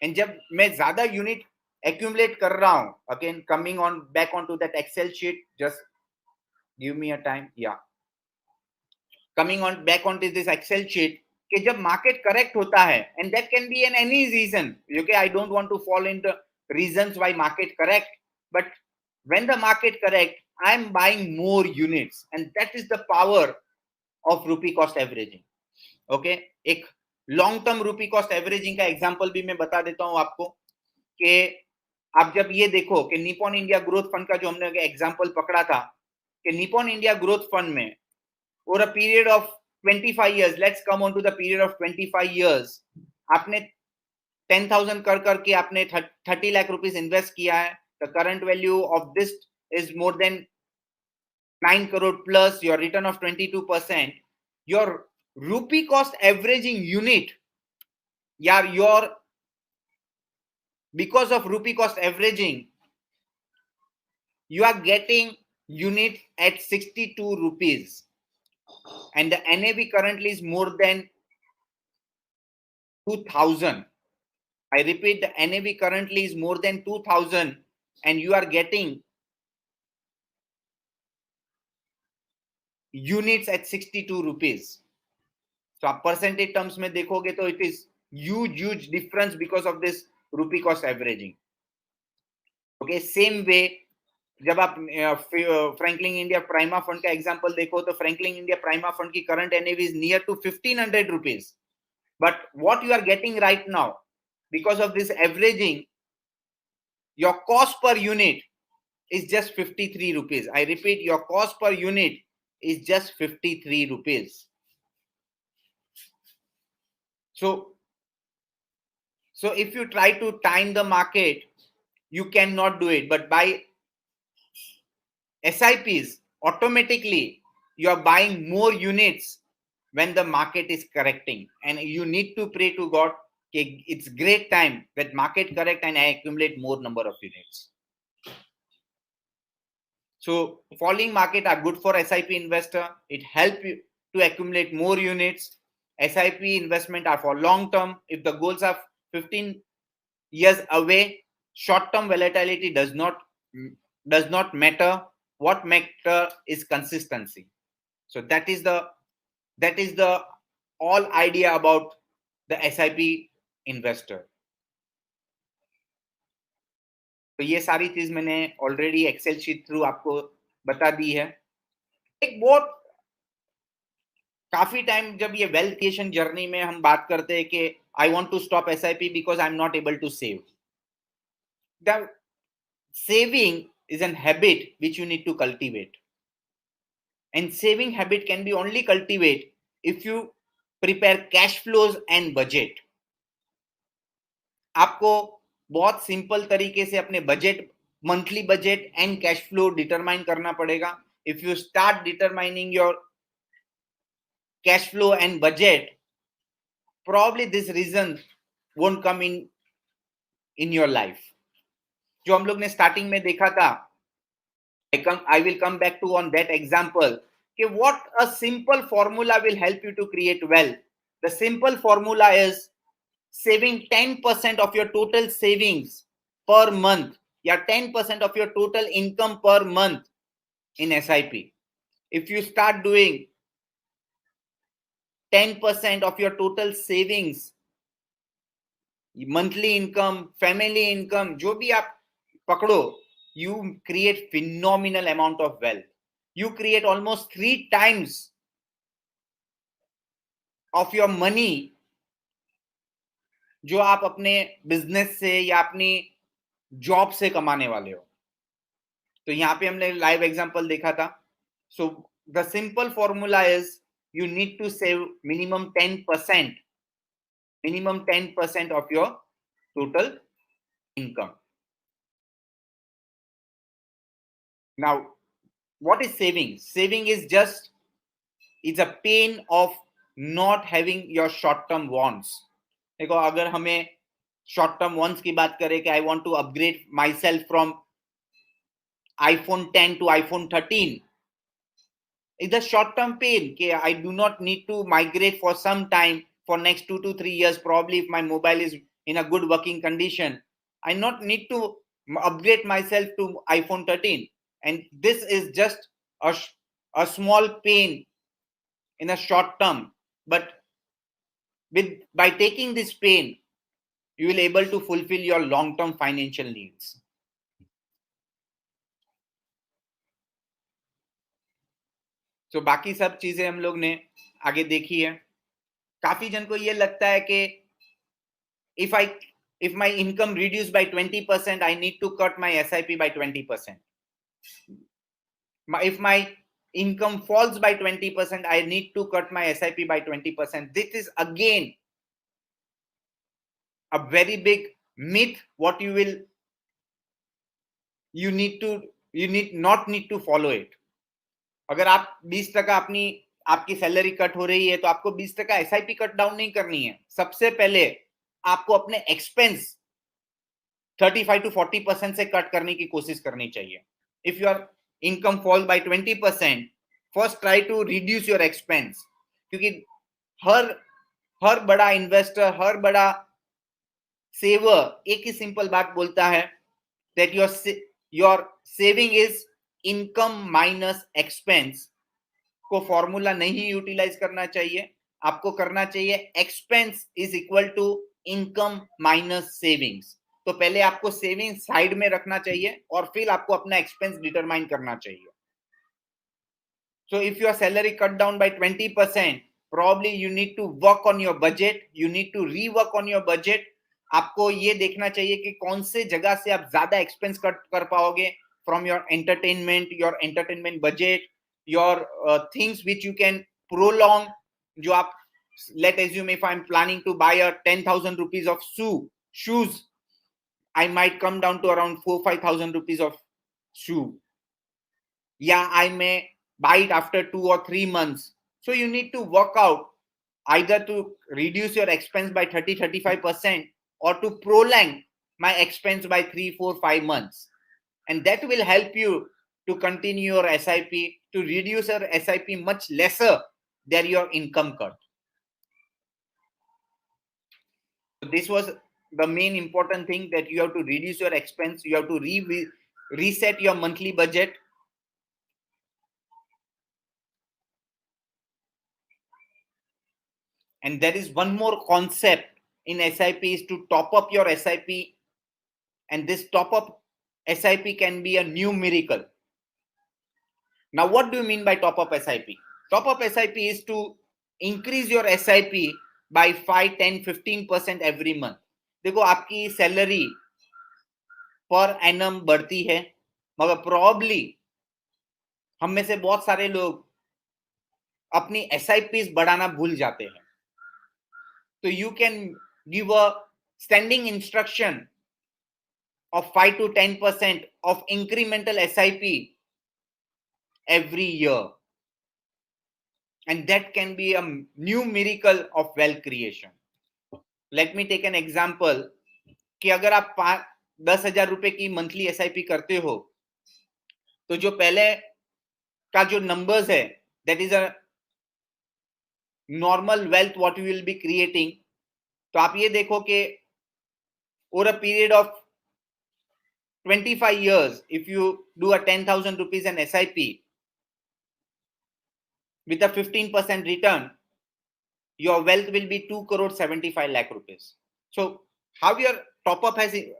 And जब मैं ज्यादा यूनिट एक्यूमुलेट कर रहा हूं, again coming on back on to that Excel sheet, just give me a time, या coming on back on to this Excel sheet, कि जब market correct होता है, and that can be an any reason, okay, I don't want to follow in the reasons why market correct, but when the market correct I am buying more units, and that is the power of rupee cost averaging. Okay, एक long term rupee cost averaging का example भी मैं बता देता हूं आपको, कि आप जब ये देखो कि निपॉन इंडिया ग्रोथ फंड का जो हमने एग्जांपल पकड़ा था, कि निपॉन इंडिया ग्रोथ फंड में over a period of 25 years, let's come on to the period of 25 years, आपने 10,000 कर करके आपने 30 लाख रुपीस इन्वेस्ट किया है, the current value of this is more than 9 crore plus your return of 22%, your rupee cost averaging unit, your because of rupee cost averaging, you are getting unit at 62 rupees and the NAV currently is more than 2,000. I repeat, the NAV currently is more than 2,000 and you are getting units at 62 rupees. So आप percentage terms में देखोगे तो it is huge difference because of this rupee cost averaging. Okay, same way जब आप Franklin India Prima fund का example देखो तो Franklin India Prima fund की current NAV is near to 1500 rupees, but what you are getting right now because of this averaging, your cost per unit is just 53 rupees. I repeat, your cost per unit is just 53 rupees. So if you try to time the market, you cannot do it. But by SIPs, automatically you are buying more units when the market is correcting. And you need to pray to God, okay, it's great time that market correct and I accumulate more number of units. So falling market are good for SIP investor. It helps you to accumulate more units. SIP investment are for long term. If the goals are 15 years away, short term volatility does not matter. What matter is consistency. So that is the all idea about the SIP investor. तो ये सारी चीज मैंने already Excel sheet through आपको बता दी है. एक बहुत काफी टाइम जब ये वेल्थ क्रिएशन जर्नी में हम बात करते हैं कि I want to stop SIP because I am not able to save. The saving is an habit which you need to cultivate, and saving habit can be only cultivate if you prepare cash flows and budget. आपको बहुत simple तरीके से अपने budget, monthly budget and cash flow determine करना पड़ेगा. If you start determining your cash flow and budget, probably this reason won't come in your life. जो हम लोग ने स्टार्टिंग में देखा था, I will come back to on that example कि what a simple formula will help you to create wealth. The simple formula is saving 10% of your total savings per month या 10% of your total income per month in SIP. If you start doing 10% of your total savings, monthly income, family income, जो भी आप पकड़ो, you create phenomenal amount of wealth. You create almost 3 times of your money जो आप अपने business से या अपनी जॉब से कमाने वाले हो. तो यहाँ पे हमने लाइव एग्जांपल देखा था. So the simple formula is you need to save minimum 10% of your total income. Now, what is saving? Saving is just, it's a pain of not having your short term wants. देखो, अगर हमें short term wants की बात करें कि I want to upgrade myself from iPhone 10 to iPhone 13, it's a short-term pain. Okay, I do not need to migrate for some time, for next 2 to 3 years. Probably if my mobile is in a good working condition, I not need to upgrade myself to iPhone 13. And this is just a small pain in a short term. But by taking this pain, you will able to fulfill your long-term financial needs. तो बाकी सब चीजें हम लोग ने आगे देखी है. काफी जन को ये लगता है कि if my income reduced by 20%, I need to cut my SIP by 20%. If my income falls by 20%, I need to cut my SIP by 20%. This is again a very big myth what you not need to follow it. अगर आप 20% आपकी salary cut हो रही है तो आपको 20% SIP cut down नहीं करनी है. सबसे पहले आपको अपने एक्सपेंस 35 to 40% से कट करने की कोशिश करनी चाहिए. If your income falls by 20%, first try to reduce your expense. क्योंकि हर बड़ा इन्वेस्टर, हर बड़ा सेवर एक ही सिंपल बात बोलता है that your saving is income minus expense. को फॉर्मूला नहीं यूटिलाइज करना चाहिए. आपको करना चाहिए expense is equal to income minus savings. तो पहले आपको सेविंग साइड में रखना चाहिए और फिर आपको अपना एक्सपेंस डिटरमाइन करना चाहिए. So if your salary cut down by 20%, probably you need to work on your budget. You need to rework on your budget. आपको ये देखना चाहिए कि कौन से जगह से आप ज्यादा एक्सपेंस कट कर पाओगे. From your entertainment budget, your things which you can prolong. जो आप, let assume if I'm planning to buy a 10,000 rupees of shoes, I might come down to around 4-5,000 rupees of shoe. Yeah, I may buy it after 2 or 3 months. So you need to work out either to reduce your expense by 30-35% or to prolong my expense by 3-4-5 months. And that will help you to continue your SIP, to reduce your SIP much lesser than your income cut. So this was the main important thing, that you have to reduce your expense. You have to reset your monthly budget. And there is one more concept in SIP is to top up your SIP. And this top up SIP can be a new miracle. Now, what do you mean by top up SIP? Top up SIP is to increase your SIP by 5, 10, 15% every month. देखो आपकी salary per annum बढ़ती है, मगर probably हम में से बहुत सारे लोग अपनी SIPs बढ़ाना भूल जाते हैं. तो you can give a standing instruction of 5 to 10% of incremental SIP every year. And that can be a new miracle of wealth creation. Let me take an example कि अगर आप 10,000 रुपए की मंथली SIP करते हो, तो जो पहले का जो नंबर्स है, that is a normal wealth what you will be creating. तो आप ये देखो कि over a period of 25 years, if you do a 10,000 rupees an SIP with a 15% return, your wealth will be 2 crore 75 lakh rupees. So how your top up has the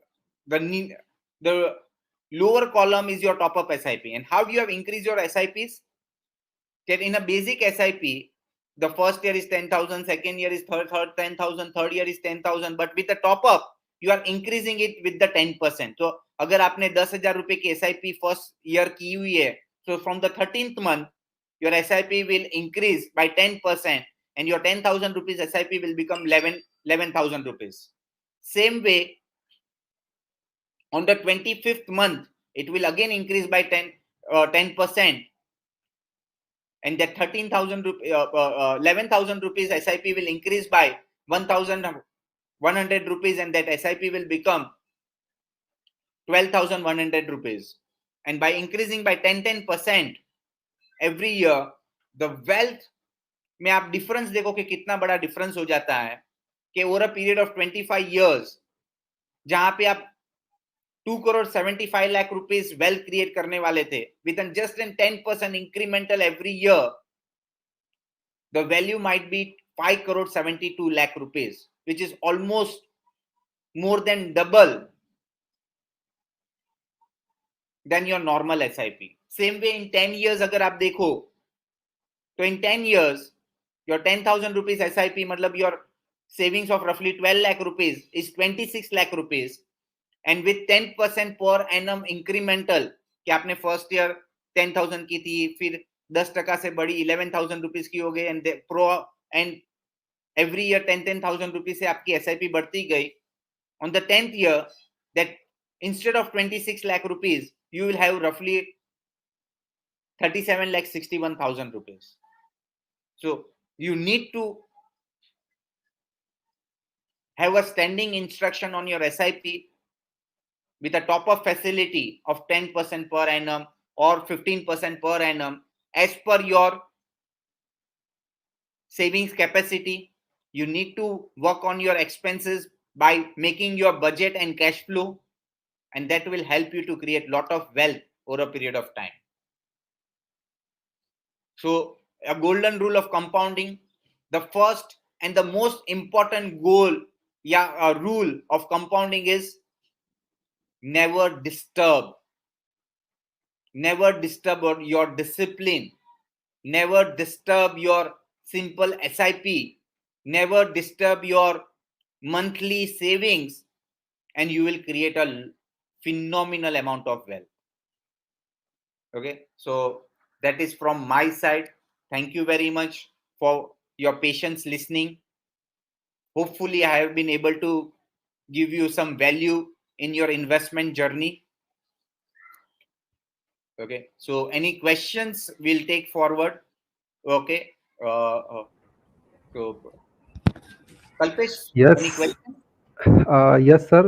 lower column is your top up SIP, and how you have increased your SIPs? That in a basic SIP, the first year is 10,000, second year is third 10,000, third year is 10,000, but with the top up you are increasing it with the 10%. So अगर आपने 10,000 रुपए की SIP first year की हुई है, so from the 13th month your SIP will increase by 10%, and your 10,000 rupees SIP will become 11,000 rupees. Same way, on the 25th month it will again increase by 10%, and that 11,000 rupees SIP will increase by 1,100 rupees, and that SIP will become 12,100 rupees. And by increasing by 10% every year, the wealth में आप difference देखो कि कितना बड़ा difference हो जाता है कि over a period of 25 years, जहां पे आप 2 crore 75 lakh rupees wealth create करने वाले थे, with just 10% incremental every year, the value might be 5 crore 72 lakh rupees, which is almost more than double than your normal SIP. Same way in 10 years अगर आप देखो, तो in 10 years your 10,000 rupees SIP, मतलब your savings of roughly 12 lakh rupees is 26 lakh rupees, and with 10% per annum incremental, कि आपने first year 10,000 की थी, फिर 10% से बड़ी 11,000 रुपीज की हो गई, एंड एवरी ईयर 10,000 रुपीज से आपकी SIP बढ़ती गई. on the 10th year, that instead of 26 lakh rupees, you will have roughly 37 lakh 61,000 rupees. So you need to have a standing instruction on your SIP with a top-up facility of 10% per annum or 15% per annum as per your savings capacity. You need to work on your expenses by making your budget and cash flow, and that will help you to create a lot of wealth over a period of time. So a golden rule of compounding, the first and the most important goal, rule of compounding is never disturb your discipline, never disturb your simple SIP, never disturb your monthly savings, and you will create a phenomenal amount of wealth. Okay, so that is from my side. Thank you very much for your patience listening. Hopefully I have been able to give you some value in your investment journey. Okay, so any questions we'll take forward. Okay, so Kalpesh, any Yes, questions? Yes sir.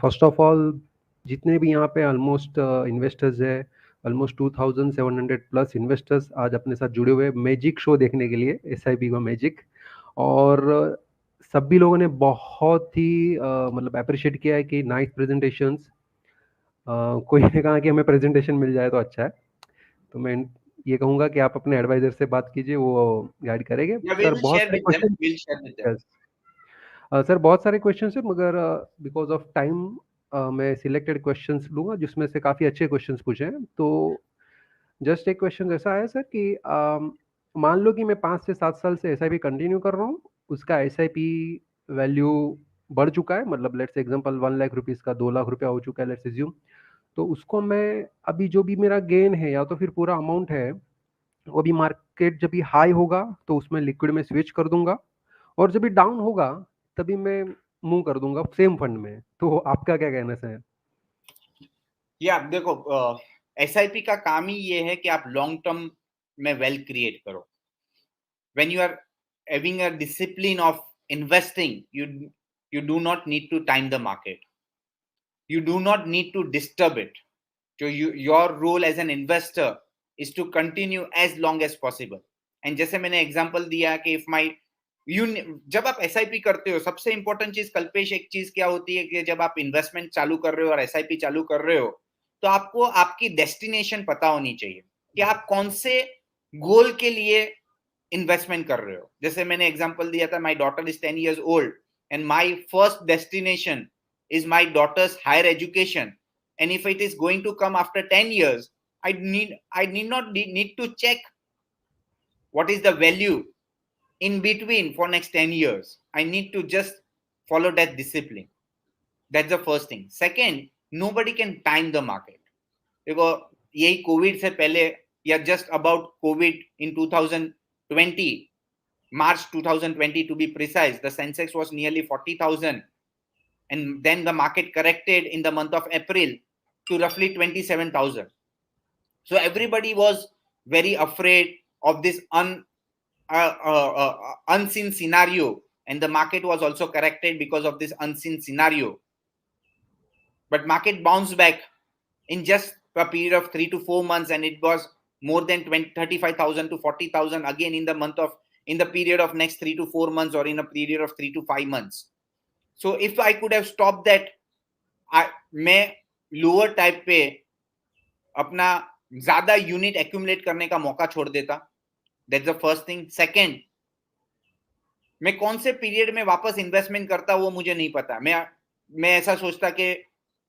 First of all जितने भी यहाँ पे almost investors है, almost 2700 plus investors आज अपने साथ जुड़े हुए मैजिक शो देखने के लिए, एसआईपी का मैजिक। और सभी लोगों ने बहुत ही मतलब अप्रिशिएट किया है कि नाइस प्रेजेंटेशंस। कोई ने कहा कि हमें प्रेजेंटेशन मिल जाए तो अच्छा है, तो मैं ये कहूँगा कि आप अपने एडवाइजर से बात कीजिए, वो गाइड करेंगे। Yeah, we सर will बहुत share सारे with them. Question, We'll share with them. Sir बहुत सारे क्वेश्चन है, मगर बिकॉज ऑफ टाइम मैं सिलेक्टेड क्वेश्चंस लूँगा जिसमें से काफ़ी अच्छे क्वेश्चंस पूछे हैं। तो जस्ट एक क्वेश्चन ऐसा है सर कि मान लो कि मैं 5 से 7 साल से एसआईपी कंटिन्यू कर रहा हूँ, उसका एसआईपी वैल्यू बढ़ चुका है, मतलब लेट्स एग्जांपल 1 लाख रुपीस का 2 लाख रुपया हो चुका है लेट्स एज्यूम। तो उसको मैं अभी जो भी मेरा गेन है या तो फिर पूरा अमाउंट है, वो अभी मार्केट जब भी हाई होगा तो उसमें लिक्विड में स्विच कर दूंगा, और जब भी डाउन होगा तभी मैं मूव कर दूंगा सेम फंड में। तो आपका क्या कहना है? या देखो, एसआईपी का काम ही ये है कि आप लॉन्ग टर्म में वेल्थ क्रिएट करो. When you are having a discipline of investing, you do not need to time the market. You do not need to disturb it. So your role as an investor is to continue as long as possible. And जैसे मैंने example दिया कि if my जब आप SIP करते हो, सबसे important चीज कल्पेश, एक चीज क्या होती है कि जब आप इन्वेस्टमेंट चालू कर रहे हो और एसआईपी चालू कर रहे हो, तो आपको आपकी डेस्टिनेशन पता होनी चाहिए कि आप कौन से गोल के लिए इन्वेस्टमेंट कर रहे हो. जैसे मैंने एग्जांपल दिया था, my daughter is 10 years old and my first destination is my daughter's higher education, and if it is going to come after 10 years, I need not need to check what is the value in between for next 10 years. I need to just follow that discipline. That's the first thing. Second, nobody can time the market. देखो, यही Covid से पहले या just about COVID in 2020, March 2020 to be precise, the Sensex was nearly 40,000, and then the market corrected in the month of April to roughly 27,000. So everybody was very afraid of this unseen scenario, and the market was also corrected because of this unseen scenario. But market bounced back in just a period of 3 to 4 months, and it was more than 35,000 to 40,000 again in the period of next 3 to 4 months, or in a period of 3 to 5 months. So if I could have stopped that, मैं lower type पे अपना ज्यादा unit accumulate करने का मौका छोड़ देता. That's the first thing. Second, मैं कौन से पीरियड में वापस इन्वेस्टमेंट करता वो मुझे नहीं पता. मैं ऐसा सोचता कि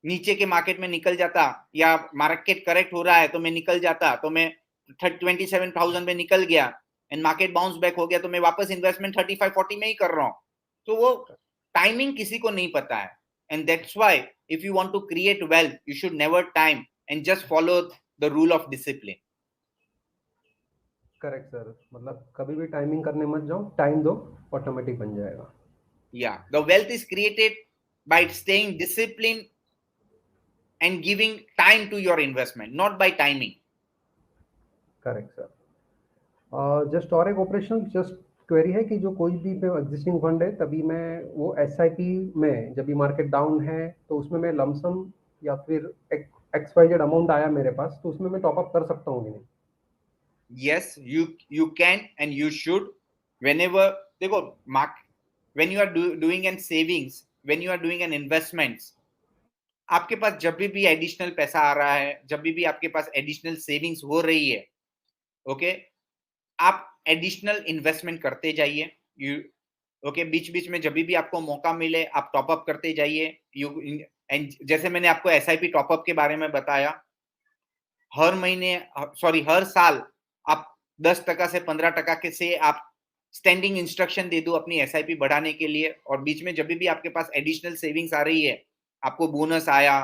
नीचे के मार्केट में निकल जाता, या मार्केट करेक्ट हो रहा है तो मैं निकल जाता, तो मैं 27,000 में निकल गया एंड मार्केट बाउंस बैक हो गया, तो मैं वापस इन्वेस्टमेंट 35-40 में ही कर रहा हूं. तो वो टाइमिंग किसी को नहीं पता है. And that's why if you want to create wealth, you should never time and just follow the rule of discipline. Correct sir, मतलब कभी भी टाइमिंग करने मत जाओ, टाइम दो, ऑटोमेटिक बन जाएगा. Yeah, the wealth is created by staying disciplined and giving time to your investment, not by timing. Correct sir. Just और एक ऑपरेशनल जस्ट क्वेरी है कि जो कोई भी एग्जिस्टिंग फंड है तभी मैं वो एसआईपी में जब भी मार्केट डाउन है तो उसमें मैं लमसम या फिर XYZ अमाउंट आया मेरे पास तो उसमें मैं टॉप अप कर सकता हूँ कि नहीं? Yes, you can and you should. Whenever देखो when you are doing an savings, when you are doing an investments, आपके पास जब भी एडिशनल पैसा आ रहा है, जब भी आपके पास एडिशनल सेविंग्स हो रही है, ओके, आप एडिशनल इन्वेस्टमेंट करते जाइए। ओके, बीच बीच में जब भी आपको मौका मिले आप टॉप अप करते जाइए। एंड जैसे मैंने आपको एसआईपी टॉप अप के बारे में बताया, हर महीने हर साल आप 10% से 15% के से आप स्टैंडिंग इंस्ट्रक्शन दे दो अपनी एसआईपी बढ़ाने के लिए, और बीच में जब भी आपके पास एडिशनल सेविंग्स आ रही है, आपको बोनस आया,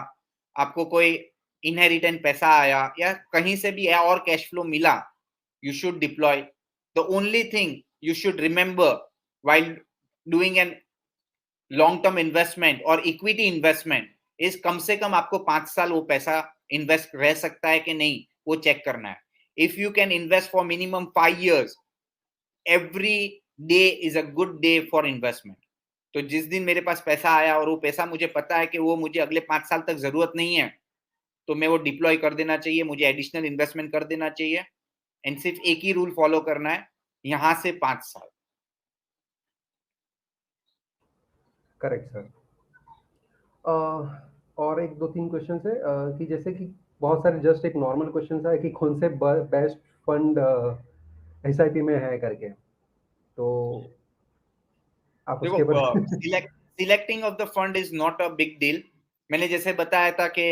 आपको कोई इनहेरिटेंट पैसा आया या कहीं से भी और कैश फ्लो मिला, you should deploy. The only thing you should remember while doing an long term investment or equity investment is कम से कम आपको 5 साल वो पैसा इन्वेस्ट रह सकता है कि नहीं, वो चेक करना है। If you can invest for minimum 5 years, every day is a good day for investment. तो जिस दिन मेरे पास पैसा आया और वो पैसा मुझे पता है कि वो मुझे अगले 5 साल तक जरूरत नहीं है, तो मैं वो डिप्लॉय कर देना चाहिए, मुझे एडिशनल इन्वेस्टमेंट कर देना चाहिए। एंड सिर्फ एक ही रूल फॉलो करना है, यहां से 5 साल। Correct sir. और एक दो तीन क्वेश्चन है कि जैसे कि बहुत सारे जस्ट एक नॉर्मल क्वेश्चन है कि कौन से बेस्ट फंड एसआईपी में है करके, तो आप उसके देखो, selecting of the fund is not a big deal. मैंने जैसे बताया था कि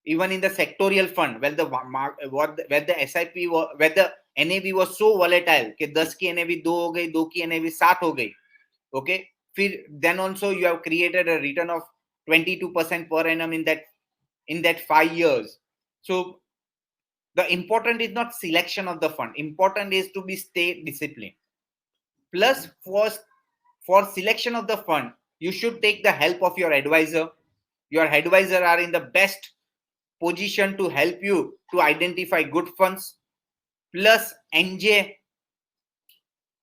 even in the sectorial fund where the SIP where the NAV was so volatile कि 10 की NAV 2 हो गई, 2 की NAV 7 हो गई, okay, फिर then also you have created a return of 22% per annum in that 5 years. So the important is not selection of the fund, important is to be stay disciplined. Plus for selection of the fund you should take the help of your advisor. Your advisor are in the best position to help you to identify good funds. Plus NJ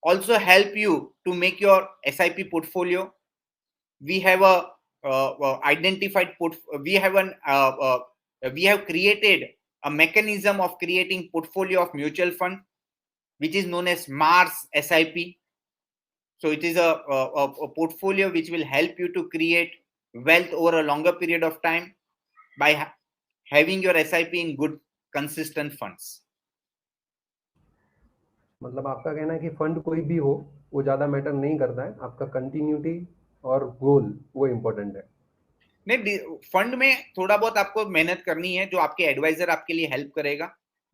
also help you to make your SIP portfolio. We have we have created a mechanism of creating portfolio of mutual fund which is known as Mars SIP. So it is a portfolio which will help you to create wealth over a longer period of time by having your SIP in good consistent funds. मतलब आपका कहना है कि fund कोई भी हो वो ज़्यादा मैटर नहीं करता है, आपका कंटिन्यूटी और गोल वो इम्पोर्टेंट है। नहीं, फंड में थोड़ा बहुत आपको मेहनत करनी है, जो आपके एडवाइजर आपके लिए हेल्प करेगा,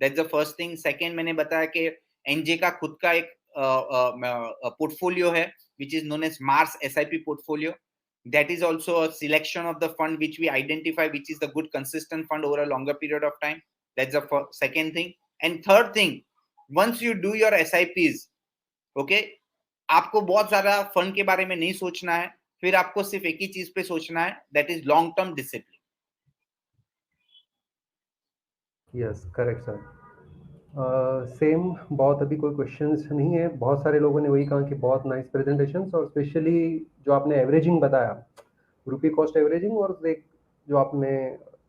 that's the first thing. Second, मैंने बताया कि एनजे का खुद का एक पोर्टफोलियो है which is known as Mars SIP portfolio. That is also a selection of the fund which we identify which is the good consistent fund over a longer period of time. That's the second thing. And third thing, once you do your SIPs, okay, आपको बहुत ज्यादा fund के बारे में नहीं सोचना है, फिर आपको सिर्फ एक ही चीज पे सोचना है, that is long term discipline. Yes correct sir. Same बहुत अभी कोई क्वेश्चंस नहीं है, बहुत सारे लोगों ने वही कहा कि बहुत नाइस प्रेजेंटेशंस, और स्पेशली जो आपने एवरेजिंग बताया, रुपी कॉस्ट एवरेजिंग, और एक जो आपने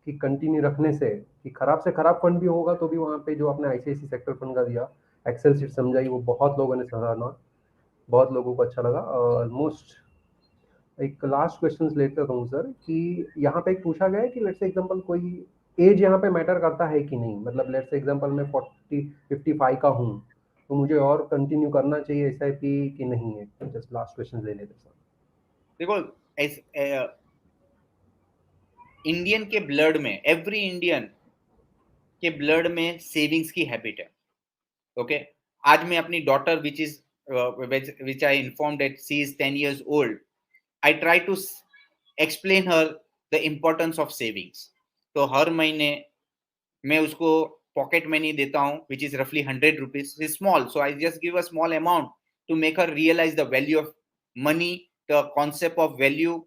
कि कंटिन्यू रखने से कि खराब से खराब फंड भी होगा तो भी वहाँ पे जो आपने आईसीआईसी सेक्टर फंड का दिया, एक्सेल सीट समझाई, वो बहुत लोगों ने सराहना, बहुत लोगों को अच्छा लगा। ऑलमोस्ट एक लास्ट क्वेश्चन लेता हूँ सर कि यहाँ पे एक पूछा गया है कि लेट्स से एग्जांपल कोई एज यहाँ पे मैटर करता है कि नहीं, मतलब लेट्स से एग्जांपल मैं 55 का हूँ तो मुझे और कंटिन्यू करना चाहिए एसआईपी कि नहीं है? जस्ट लास्ट क्वेश्चन ले लेते सर। देखो, इंडियन के ब्लड में, एवरी इंडियन के ब्लड में सेविंग्स की हैबिट है। ओके, आज मैं अपनी daughter which I informed that she is 10 years old, I try to explain her the importance of savings. तो हर महीने मैं उसको पॉकेट मनी देता हूँ which is roughly 100 rupees. It's small, so I just give a small amount to make her realize the value of money, the concept of value,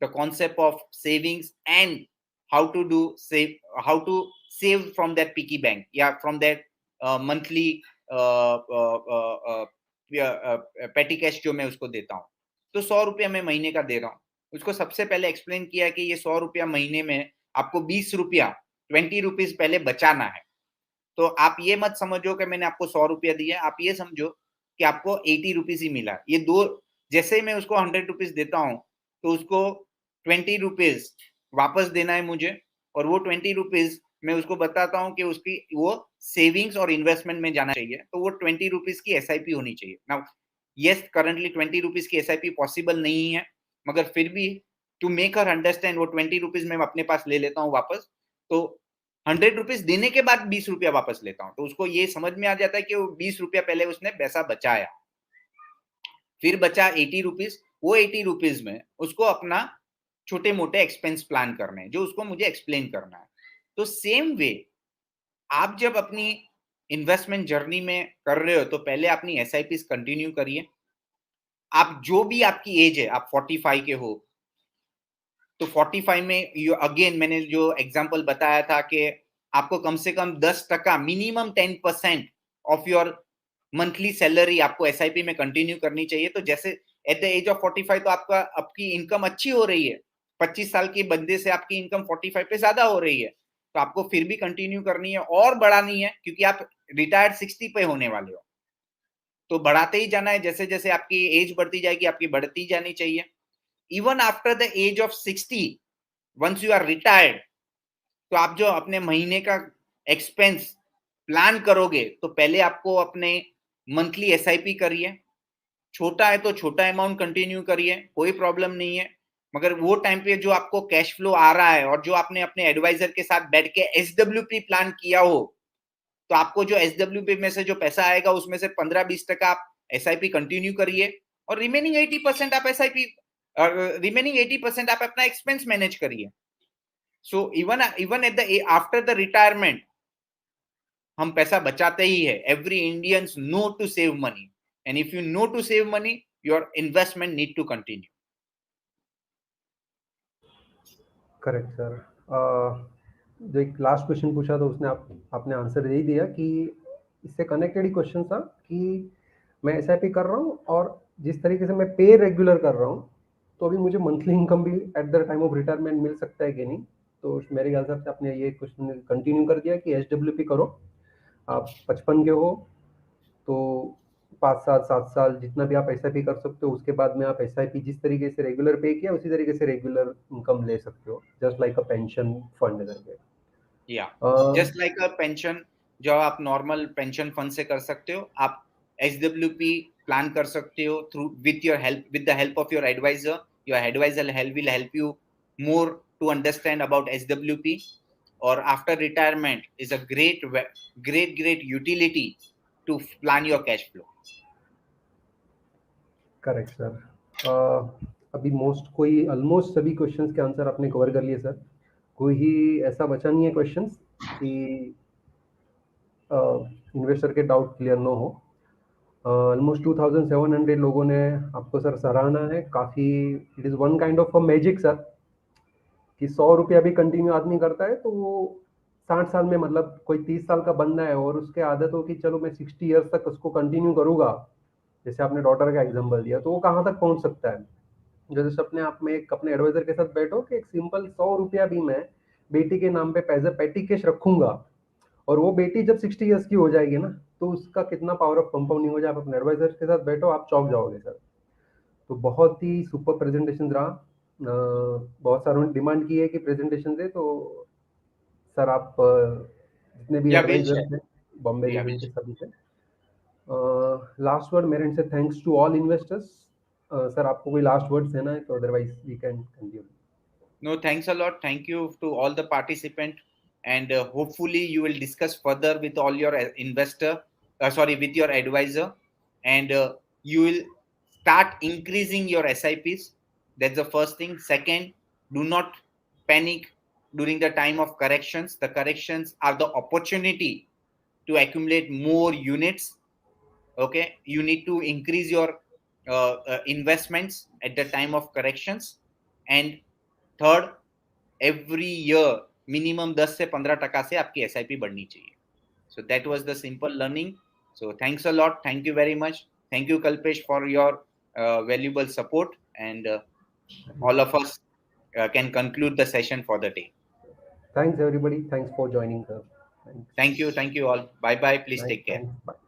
the concept of savings and how to save from that piggy bank, yeah, from that monthly petty cash जो मैं उसको देता हूँ. तो 100 रुपया मैं महीने का दे रहा हूँ. उसको सबसे पहले एक्सप्लेन किया कि ये 100 रुपया महीने में आपको 20 रुपया 20 रुपीज पहले बचाना है. तो आप ये मत समझो कि मैंने आपको 100 रुपया दिया, आप ये समझो कि आपको 80 रुपीज ही मिला. ये दो, जैसे ही मैं उसको 100 रुपीज देता हूँ तो उसको 20 रुपीज वापस देना है मुझे, और वो 20 रुपीज मैं उसको बताता हूँ कि उसकी वो सेविंग्स और इन्वेस्टमेंट में जाना चाहिए. तो वो 20 रुपीज की एसआईपी होनी चाहिए. नाउ यस, करंटली 20 रुपीज की एसआईपी पॉसिबल नहीं है, मगर फिर भी टू मेक हर अंडरस्टैंड वो 20 रुपीज मैं अपने पास ले लेता हूँ वापस. तो 100 रुपीज देने के बाद 20 रुपया वापस लेता हूँ. तो उसको ये समझ में आ जाता है कि वो 20 रुपया पहले उसने पैसा बचाया, फिर बचा 80 रुपीज. वो 80 रुपीज में उसको अपना छोटे मोटे एक्सपेंस प्लान करने हैं जो उसको मुझे एक्सप्लेन करना है. तो सेम वे आप जब अपनी इन्वेस्टमेंट जर्नी में कर रहे हो तो पहले अपनी एसआईपी कंटिन्यू करिए. आप जो भी आपकी एज है, आप 45 के हो तो 45 में अगेन मैंने जो एग्जांपल बताया था कि आपको कम से कम 10% minimum 10% of your monthly salary आपको एसआईपी में कंटिन्यू करनी चाहिए. तो जैसे एट द एज ऑफ 45 तो आपकी इनकम अच्छी हो रही है, 25 साल के बंदे से आपकी इनकम 45 पे ज्यादा हो रही है, तो आपको फिर भी कंटिन्यू करनी है और बढ़ानी है, क्योंकि आप रिटायर्ड 60 पे होने वाले हो. तो बढ़ाते ही जाना है, जैसे जैसे आपकी एज बढ़ती जाएगी आपकी बढ़ती जानी चाहिए. Even after the age of 60, once you are retired, तो आप जो अपने महीने का एक्सपेंस प्लान करोगे तो पहले आपको अपने मंथली एसआईपी करिए. छोटा है तो छोटा अमाउंट कंटिन्यू करिए, कोई प्रॉब्लम नहीं है, मगर वो टाइम पे जो आपको कैश फ्लो आ रहा है और जो आपने अपने एडवाइजर के साथ बैठ के एसडब्ल्यूपी प्लान किया हो, तो आपको जो एसडब्ल्यूपी में से जो पैसा आएगा उसमें से 15-20% आप एसआईपी कंटिन्यू करिए, और रिमेनिंग 80% आप एसआईपी और रिमेनिंग 80% आप अपना एक्सपेंस मैनेज करिए. So even at the after the retirement हम पैसा बचाते ही है. Every Indians know to save money, and if you know to save money your investment need to continue. Correct sir. जो एक लास्ट क्वेश्चन पूछा तो उसने आपने आंसर दे ही दिया कि इससे कनेक्टेड ही क्वेश्चन था कि मैं एसआईपी कर रहा हूँ और जिस तरीके से मैं पे रेगुलर कर रहा हूँ, तो अभी मुझे मंथली इनकम भी at the time of retirement मिल सकता है कि नहीं. तो मेरे ख्याल से आपने ये क्वेश्चन कंटिन्यू कर दिया कि एसडब्ल्यूपी करो. आप 55 के हो तो 5 साल 7 साल जितना भी आप एसआईपी कर सकते हो, उसके बाद में आप एसआईपी जिस तरीके से रेगुलर पे किया उसी तरीके से रेगुलर इनकम ले सकते हो, just like a pension fund करके. या जस्ट लाइक अ पेंशन जो आप नॉर्मल पेंशन फंड से कर सकते हो, आप एसडब्ल्यूपी प्लान कर सकते हो through with the help of your advisor. Your advisor will help you more to understand about SWP, और after retirement is a great utility to plan your cash flow. Correct sir. अभी कोई almost सभी questions के answer आपने cover कर लिए sir. कोई ही ऐसा बचा नहीं है क्वेश्चंस कि इन्वेस्टर के डाउट क्लियर ना हो. ऑलमोस्ट 2700 लोगों ने आपको सर सराहना है काफ़ी. It is one kind of a magic sir कि 100 रुपया भी कंटिन्यू आदमी करता है तो वो 60 साल में, मतलब कोई 30 साल का बंदा है और उसके आदत हो कि चलो मैं 60 ईयर्स तक उसको कंटिन्यू करूँगा, जैसे आपने डॉटर का एग्जांपल दिया, तो वो कहाँ तक पहुँच सकता है. जैसे अपने आप में एक अपने एडवाइजर के साथ बैठो कि एक सिंपल 100 रुपया भी मैं बेटी के नाम पे पैसे पेटी कैश रखूंगा, और वो बेटी जब 60 ईयर्स की हो जाएगी ना, तो उसका कितना पावर ऑफ कंपाउंडिंग हो जाए. आप अपने एडवाइजर के साथ बैठो, आप चौंक जाओगे सर. तो बहुत ही सुपर प्रेजेंटेशन रहा. बहुत सारों ने डिमांड की है कि प्रेजेंटेशन दे, तो सर आप जितने भी या विल एडवाइजर शेयर. हैं बॉम्बे या रीजन विल के शेयर. सभी से, लास्ट वर्ड मेरे से thanks to all investors. Sir आपको कोई लास्ट वर्ड्स देना है तो otherwise we can continue. No, thanks a lot. Thank you to all the participants, and hopefully you will discuss further with all your with your advisor, and you will start increasing your SIPs. That's the first thing. Second, do not panic during the time of corrections. The corrections are the opportunity to accumulate more units. Okay, you need to increase your investments at the time of corrections, and third, every year minimum 10 से 15% से आपकी SIP बढ़नी चाहिए. So that was the simple learning. So thanks a lot. Thank you very much. Thank you, Kalpesh, for your valuable support. And all of us can conclude the session for the day. Thanks, everybody. Thanks for joining. Thanks. Thank you. Thank you all. Bye bye. Please take care. Thanks. Bye.